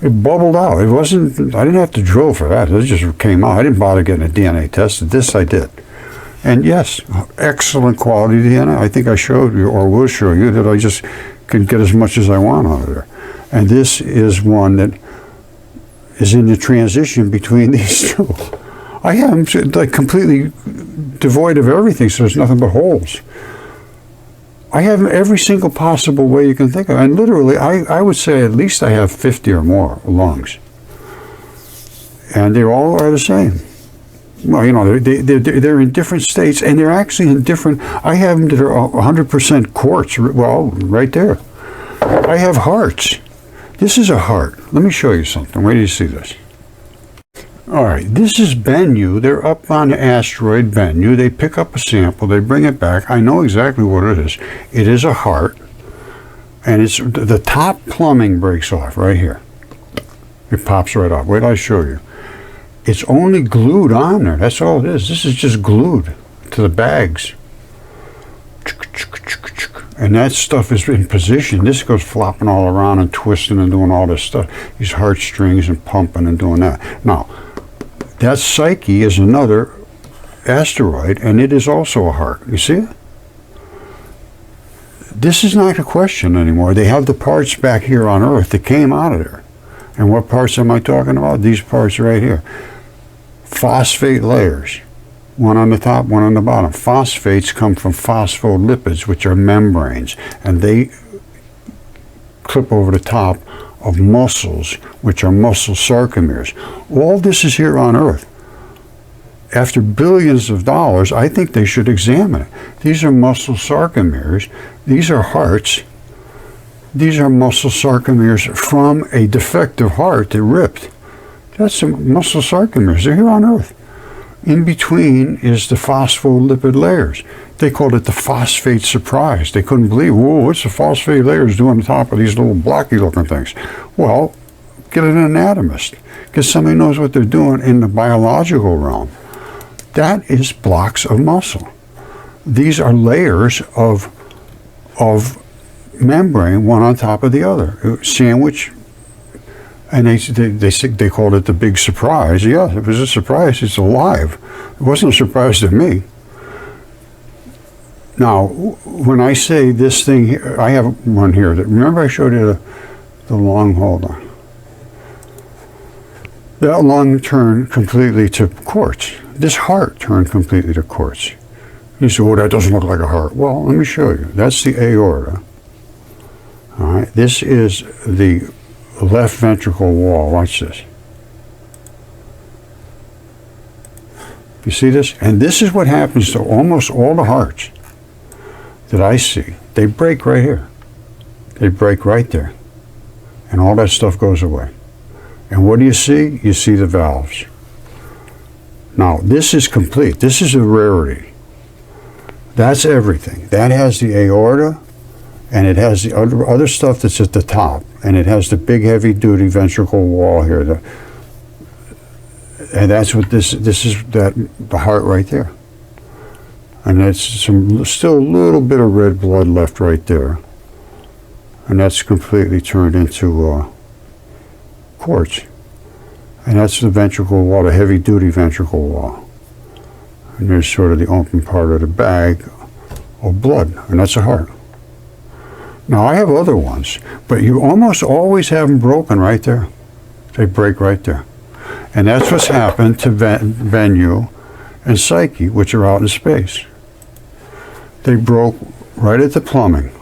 It bubbled out. It wasn't, I didn't have to drill for that. It just came out. I didn't bother getting a DNA test. This I did. And yes, excellent quality DNA. I think I showed you, or will show you, that I just can get as much as I want out of there. And this is one that is in the transition between these two. I have them like completely devoid of everything, so there's nothing but holes. I have them every single possible way you can think of. And literally, I would say at least I have 50 or more lungs. And they all are the same. Well, you know, they're in different states, and they're actually in different, I have them that are 100% quartz, well, right there. I have hearts. This is a heart. Let me show you something. Wait till you see this. All right, this is Bennu. They're up on the asteroid Bennu. They pick up a sample. They bring it back. I know exactly what it is. It is a heart, and it's the top plumbing breaks off right here. It pops right off. Wait till I show you. It's only glued on there. That's all it is. This is just glued to the bags. And that stuff is in position. This goes flopping all around and twisting and doing all this stuff. These heartstrings and pumping and doing that. Now, that Psyche is another asteroid, and it is also a heart. You see it? This is not a question anymore. They have the parts back here on Earth that came out of there. And what parts am I talking about? These parts right here. Phosphate layers. One on the top, one on the bottom. Phosphates come from phospholipids, which are membranes, and they clip over the top of muscles, which are muscle sarcomeres. All this is here on Earth. After billions of dollars, I think they should examine it. These are muscle sarcomeres. These are hearts. These are muscle sarcomeres from a defective heart that ripped. That's some muscle sarcomeres. They're here on Earth. In between is the phospholipid layers. They called it the phosphate surprise. They couldn't believe, whoa, what's the phosphate layers doing on top of these little blocky looking things? Well, get an anatomist. Get somebody who knows what they're doing in the biological realm. That is blocks of muscle. These are layers of membrane, one on top of the other, sandwich. And they called it the big surprise. Yeah, it was a surprise. It's alive. It wasn't a surprise to me. Now, when I say this thing here, I have one here. Remember I showed you the lung, hold on. That lung turned completely to quartz. This heart turned completely to quartz. You say, oh, that doesn't look like a heart. Well, let me show you. That's the aorta. All right, this is the left ventricle wall. Watch this. You see this? And this is what happens to almost all the hearts that I see. They break right here. They break right there. And all that stuff goes away. And what do you see? You see the valves. Now, this is complete. This is a rarity. That's everything. That has the aorta, and it has the other stuff that's at the top, and it has the big heavy-duty ventricle wall here. And that's what this is, the heart right there. And that's still a little bit of red blood left right there. And that's completely turned into quartz. And that's the ventricle wall, the heavy-duty ventricle wall. And there's sort of the open part of the bag of blood, and that's a heart. Now, I have other ones, but you almost always have them broken right there. They break right there. And that's what's happened to Venu and Psyche, which are out in space. They broke right at the plumbing.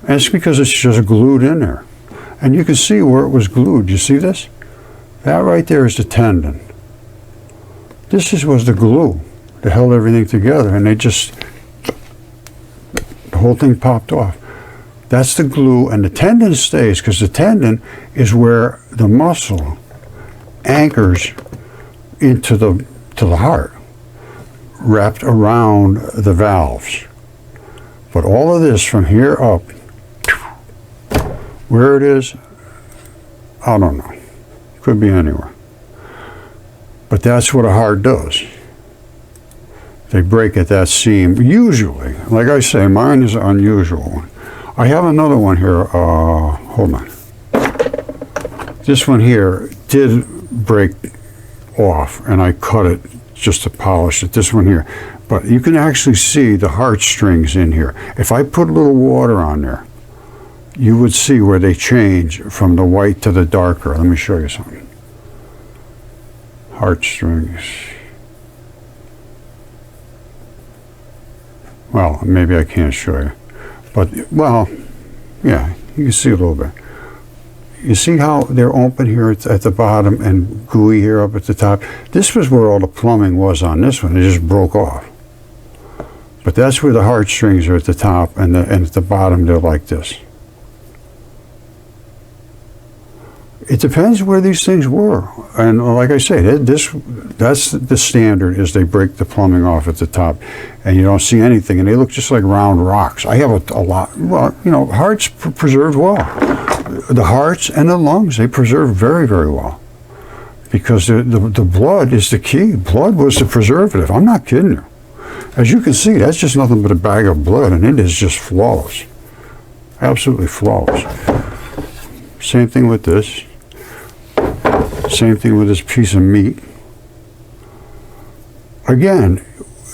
And it's because it's just glued in there. And you can see where it was glued. You see this? That right there is the tendon. This was the glue that held everything together, and the whole thing popped off. That's the glue, and the tendon stays, because the tendon is where the muscle anchors into the heart, wrapped around the valves. But all of this from here up, where it is, I don't know. Could be anywhere. But that's what a heart does. They break at that seam, usually. Like I say, mine is an unusual one. I have another one here. Hold on. This one here did break off, and I cut it just to polish it. This one here. But you can actually see the heartstrings in here. If I put a little water on there, you would see where they change from the white to the darker. Let me show you something. Heartstrings. Well, maybe I can't show you. But, well, yeah, you can see a little bit. You see how they're open here at the bottom and gooey here up at the top? This was where all the plumbing was on this one. It just broke off. But that's where the heartstrings are at the top, and at the bottom they're like this. It depends where these things were. And like I say, that's the standard, is they break the plumbing off at the top and you don't see anything, and they look just like round rocks. I have a lot, well, you know, hearts preserved well. The hearts and the lungs, they preserve very, very well. Because the blood is the key. Blood was the preservative. I'm not kidding you. As you can see, that's just nothing but a bag of blood, and it is just flawless. Absolutely flawless. Same thing with this. Same thing with this piece of meat. Again,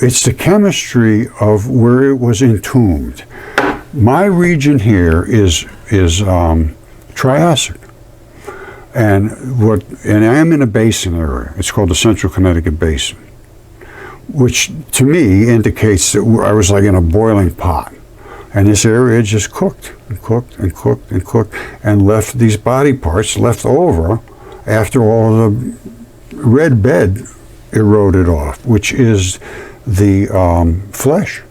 it's the chemistry of where it was entombed. My region here is Triassic, and I am in a basin area. It's called the Central Connecticut Basin, which to me indicates that I was like in a boiling pot, and this area just cooked and cooked and cooked and cooked, and left these body parts left over after all the red bed eroded off, which is the flesh.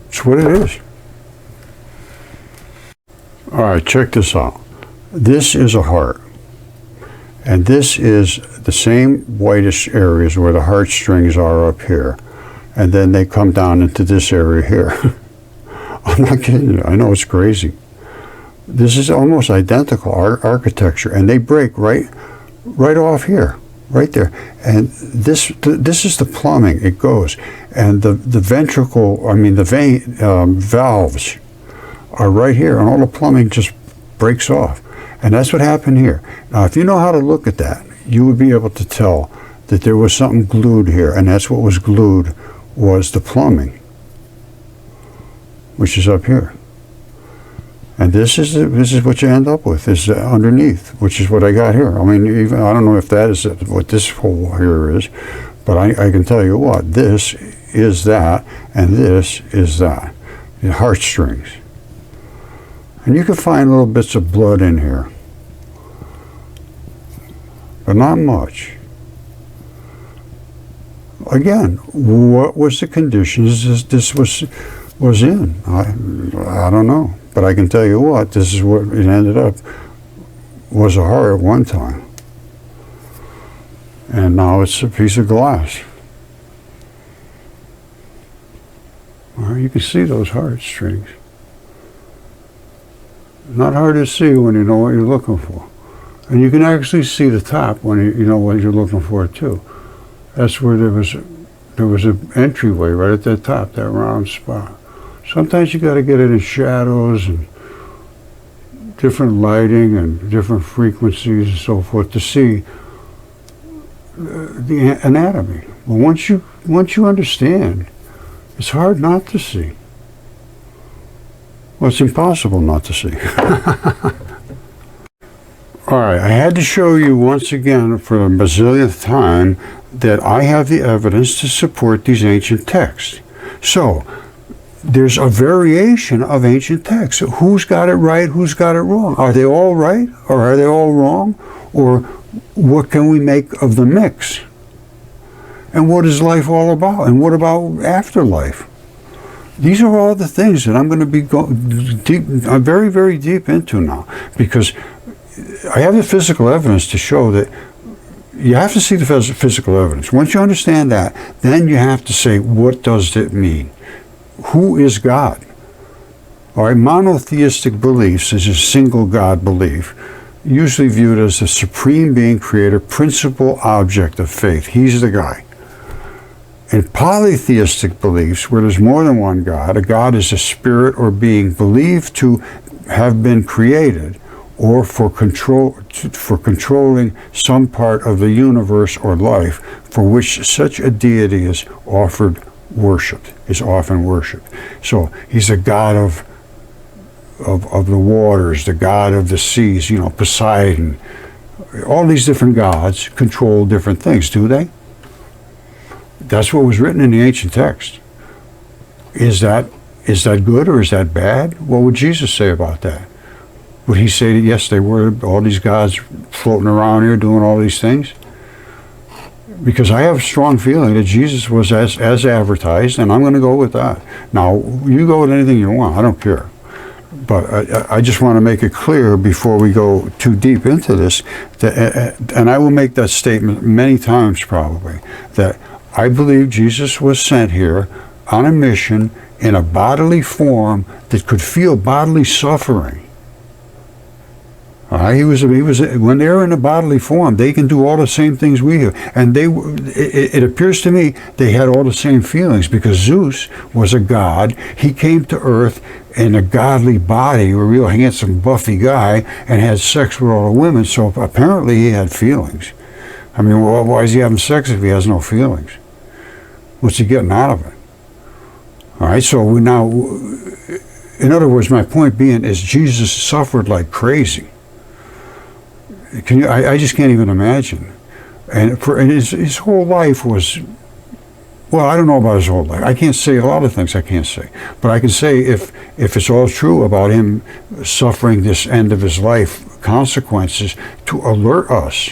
It's what it is. All right, check this out. This is a heart, and this is the same whitish areas where the heartstrings are up here, and then they come down into this area here. I'm not kidding you. I know it's crazy. This is almost identical architecture, and they break right off here, right there. And this is the plumbing. It goes, and the ventricle, I mean the vein valves are right here, and all the plumbing just breaks off. And that's what happened here. Now, if you know how to look at that, you would be able to tell that there was something glued here, and that's what was glued was the plumbing, which is up here. And this is what you end up with, is underneath, which is what I got here. I mean, even I don't know if that is what this hole here is, but I can tell you what, this is that, and this is that. The heartstrings. And you can find little bits of blood in here, but not much. Again, what was the conditions this was in? I don't know. But I can tell you what, this is what it ended up, was a heart at one time. And now it's a piece of glass. Well, you can see those heartstrings. Not hard to see when you know what you're looking for. And you can actually see the top when you know what you're looking for too. That's where there was an entryway right at the top, that round spot. Sometimes you got to get it in shadows and different lighting and different frequencies and so forth to see the anatomy. But once you understand, it's hard not to see. Well, it's impossible not to see. All right, I had to show you once again for the bazillionth time that I have the evidence to support these ancient texts. So, there's a variation of ancient texts. Who's got it right? Who's got it wrong? Are they all right? Or are they all wrong? Or what can we make of the mix? And what is life all about? And what about afterlife? These are all the things that I'm going to be I'm very, very deep into now, because I have the physical evidence to show that you have to see the physical evidence. Once you understand that, then you have to say, what does it mean? Who is God? All right, monotheistic beliefs is a single God belief, usually viewed as the supreme being, creator, principal object of faith. He's the guy. In polytheistic beliefs, where there's more than one God, a God is a spirit or being believed to have been created or for controlling some part of the universe or life, for which such a deity is often worshipped. So he's a god of the waters, the god of the seas, Poseidon. All these different gods control different things, do they? That's what was written in the ancient text. Is that good or is that bad? What would Jesus say about that? Would he say that yes, they were all these gods floating around here doing all these things? Because I have a strong feeling that Jesus was as advertised, and I'm going to go with that. Now, you go with anything you want. I don't care. But I just want to make it clear before we go too deep into this, that, and I will make that statement many times probably, that I believe Jesus was sent here on a mission in a bodily form that could feel bodily suffering. He was when they're in a bodily form, they can do all the same things we do, and it appears to me they had all the same feelings, because Zeus was a god. He came to Earth in a godly body, a real handsome, buffy guy, and had sex with all the women. So apparently he had feelings. I mean, well, why is he having sex if he has no feelings? What's he getting out of it? All right, so we now, in other words, my point being is Jesus suffered like crazy. I just can't even imagine. And his whole life was, well, I don't know about his whole life. I can't say a lot of things I can't say. But I can say if it's all true about him suffering this end of his life consequences, to alert us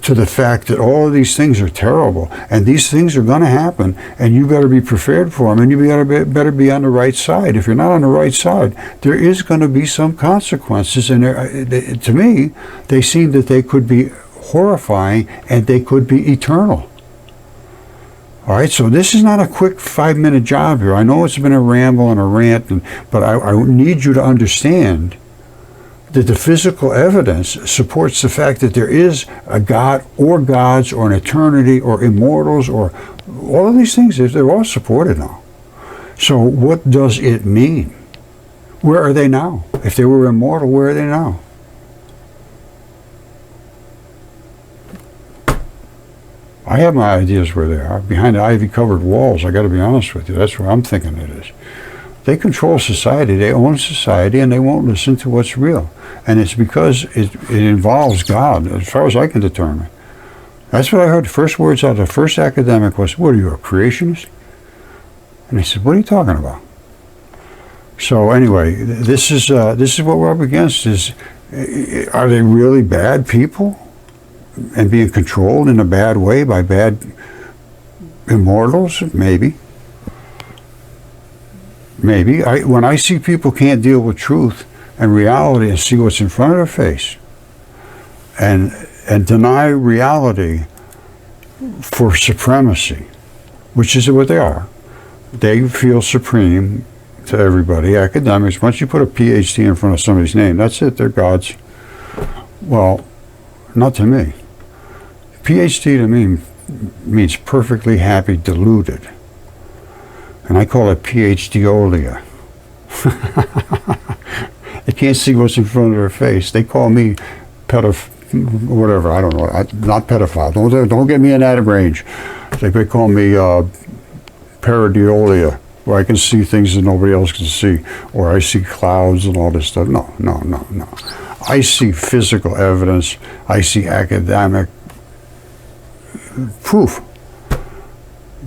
to the fact that all of these things are terrible, and these things are going to happen, and you better be prepared for them, and you better be on the right side. If you're not on the right side, there is going to be some consequences, and to me, they seem that they could be horrifying, and they could be eternal. All right, so this is not a quick 5-minute job here. I know it's been a ramble and a rant, but I need you to understand that the physical evidence supports the fact that there is a God or gods or an eternity or immortals or all of these things. They're all supported now. So what does it mean? Where are they now? If they were immortal, where are they now? I have my ideas where they are. Behind the ivy-covered walls, I got to be honest with you. That's where I'm thinking it is. They control society, they own society, and they won't listen to what's real. And it's because it involves God, as far as I can determine. That's what I heard. The first words out of the first academic was, "What are you, a creationist?" And I said, "What are you talking about?" So anyway, this is what we're up against. Are they really bad people and being controlled in a bad way by bad immortals? Maybe. Maybe. When I see people can't deal with truth and reality and see what's in front of their face and deny reality for supremacy, which is what they are. They feel supreme to everybody. Academics, once you put a PhD in front of somebody's name, that's it, they're gods. Well, not to me. PhD to me means perfectly happy deluded. And I call it PhDolia. They can't see what's in front of their face. They call me whatever, I don't know, not pedophile. Don't get me in that range. They call me pareidolia, where I can see things that nobody else can see, or I see clouds and all this stuff. No. I see physical evidence. I see academic proof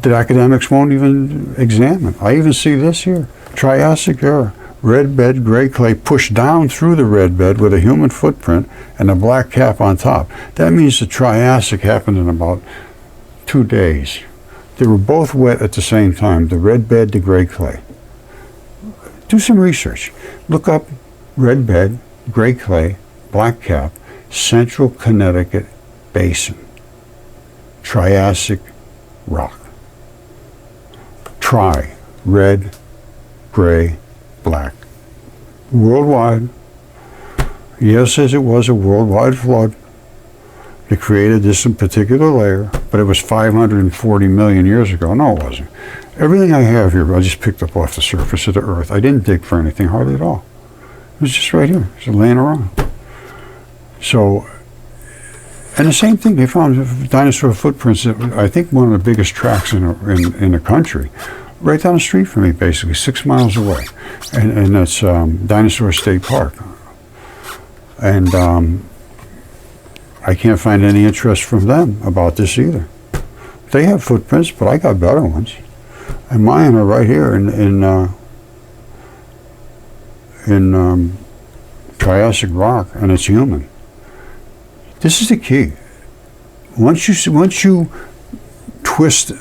that academics won't even examine. I even see this here. Triassic era. Red bed, gray clay pushed down through the red bed with a human footprint and a black cap on top. That means the Triassic happened in about 2 days. They were both wet at the same time, the red bed, the gray clay. Do some research. Look up red bed, gray clay, black cap, Central Connecticut Basin. Triassic rock. Red, gray, black. Worldwide. Yale says it was a worldwide flood that created this particular layer, but it was 540 million years ago. No, it wasn't. Everything I have here, I just picked up off the surface of the earth. I didn't dig for anything, hardly at all. It was just right here, just laying around. So, and the same thing, they found dinosaur footprints, I think one of the biggest tracks in the country, right down the street from me, basically, 6 miles away. And that's Dinosaur State Park. And I can't find any interest from them about this either. They have footprints, but I got better ones. And mine are right here in Triassic rock, and it's human. This is the key. Once you twist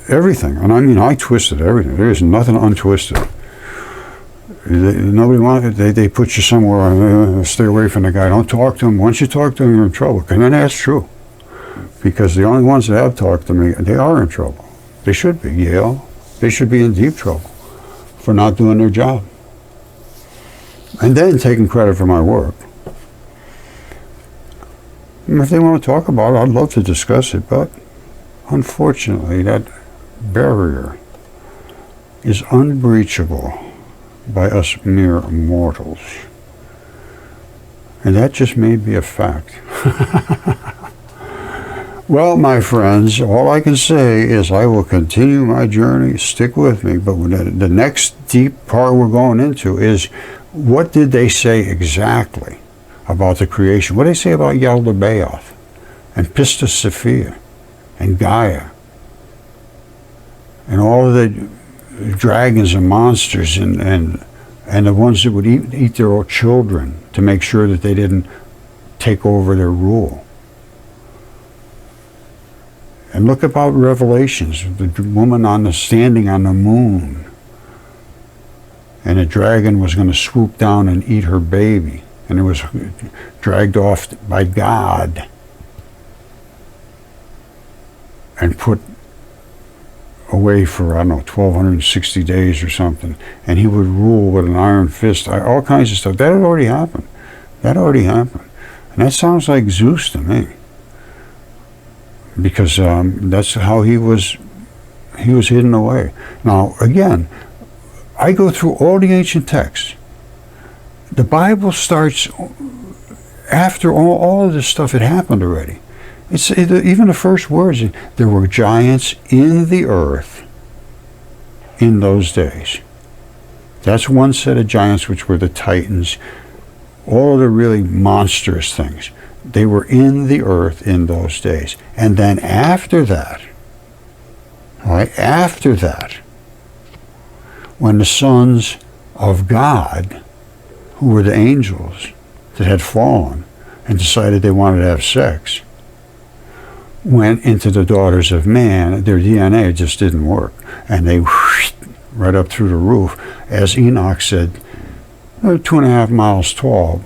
everything, and I mean I twisted everything. There is nothing untwisted. Nobody wanted. They put you somewhere. Stay away from the guy. Don't talk to him. Once you talk to him, you're in trouble. And then that's true, because the only ones that have talked to me, they are in trouble. They should be. Yale. They should be in deep trouble for not doing their job, and then taking credit for my work. And if they want to talk about it, I'd love to discuss it, but unfortunately, that barrier is unbreachable by us mere mortals. And that just may be a fact. Well, my friends, all I can say is I will continue my journey. Stick with me. But the next deep part we're going into is, what did they say exactly about the creation? What did they say about Yaldabaoth and Pistis Sophia and Gaia and all of the dragons and monsters and the ones that would eat their own children to make sure that they didn't take over their rule? And look about Revelations, the woman standing on the moon, and a dragon was going to swoop down and eat her baby, and it was dragged off by God and put away for, I don't know, 1,260 days or something, and he would rule with an iron fist, all kinds of stuff. That had already happened. That already happened. And that sounds like Zeus to me. Because that's how he was hidden away. Now, again, I go through all the ancient texts. The Bible starts after all of this stuff had happened already. Even the first words, there were giants in the earth in those days. That's one set of giants, which were the Titans, all of the really monstrous things. They were in the earth in those days. And then after that, all right, after that, when the sons of God, who were the angels that had fallen and decided they wanted to have sex, went into the daughters of man, their DNA just didn't work. And they whooshed right up through the roof. As Enoch said, 2.5 miles tall,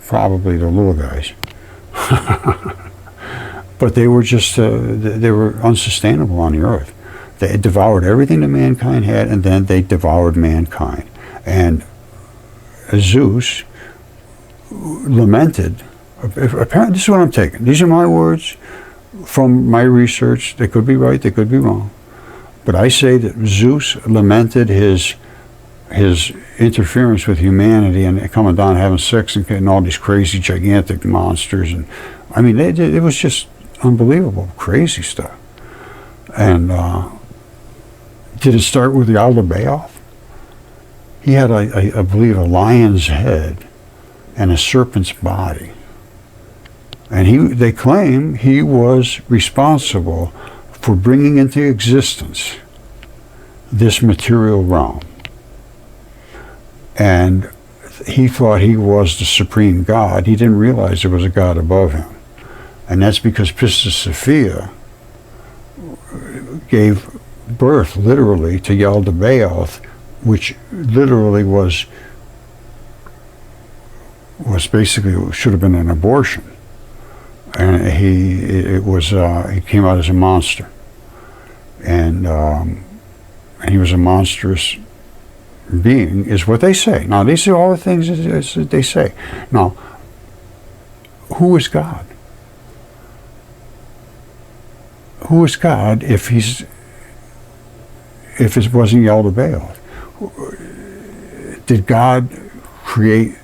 probably the little guys. But they were just, they were unsustainable on the earth. They devoured everything that mankind had, and then they devoured mankind. And Zeus lamented, apparently this is what I'm taking. These are my words from my research. They could be right, they could be wrong. But I say that Zeus lamented his interference with humanity and coming down having sex and getting all these crazy gigantic monsters. And I mean, it was just unbelievable, crazy stuff. And did it start with the Yaldabaoth? He had, I believe, a lion's head and a serpent's body. And they claim he was responsible for bringing into existence this material realm. And he thought he was the supreme God. He didn't realize there was a God above him. And that's because Pistis Sophia gave birth, literally, to Yaldabaoth, which literally was basically, should have been an abortion. And he came out as a monster. And he was a monstrous being, is what they say. Now, these are all the things that they say. Now, who is God? Who is God if it wasn't Yaldabaoth? Did God create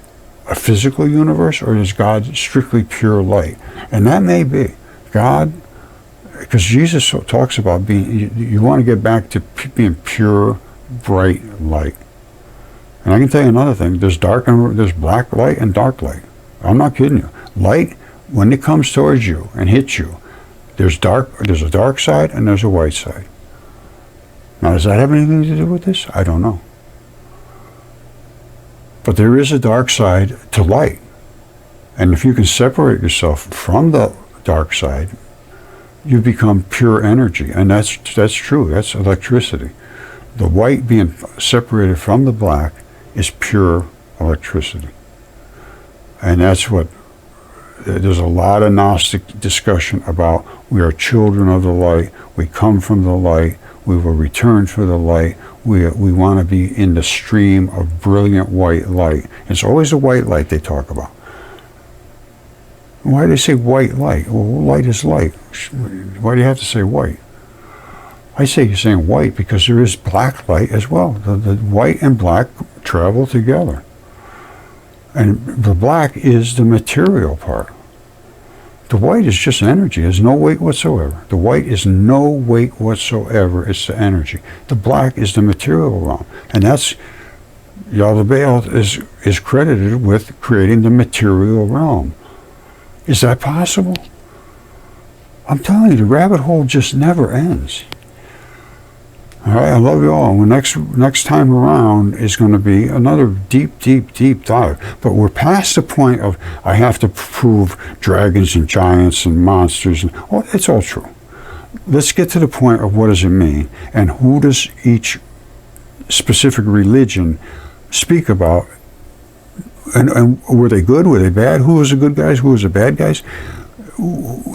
a physical universe, or is God strictly pure light? And that may be. God, because Jesus talks about being, you want to get back to being pure, bright light. And I can tell you another thing, there's black light and dark light. I'm not kidding you. Light, when it comes towards you and hits you, there's a dark side and there's a white side. Now, does that have anything to do with this? I don't know. But there is a dark side to light. And if you can separate yourself from the dark side, you become pure energy. And that's true. That's electricity. The white being separated from the black is pure electricity. And that's what, there's a lot of Gnostic discussion about, we are children of the light, we come from the light, we will return for the light, we want to be in the stream of brilliant white light. It's always the white light they talk about. Why do they say white light? Well, light is light. Why do you have to say white? I say you're saying white because there is black light as well. The white and black travel together. And the black is the material part. The white is just energy. There's no weight whatsoever. The white is no weight whatsoever. It's the energy. The black is the material realm. And that's, Yaldabaoth is credited with creating the material realm. Is that possible? I'm telling you, the rabbit hole just never ends. All right, I love you all. Next time around is going to be another deep, deep, deep dive. But we're past the point of I have to prove dragons and giants and monsters. And it's all true. Let's get to the point of what does it mean, and who does each specific religion speak about, and were they good, were they bad? Who was the good guys? Who was the bad guys?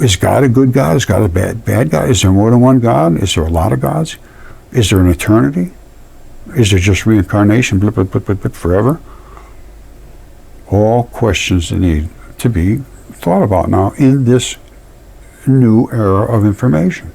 Is God a good God? Is God a bad God? Is there more than one God? Is there a lot of gods? Is there an eternity? Is there just reincarnation, blip, blip, blip, blip, blip, forever? all questions that need to be thought about now in this new era of information.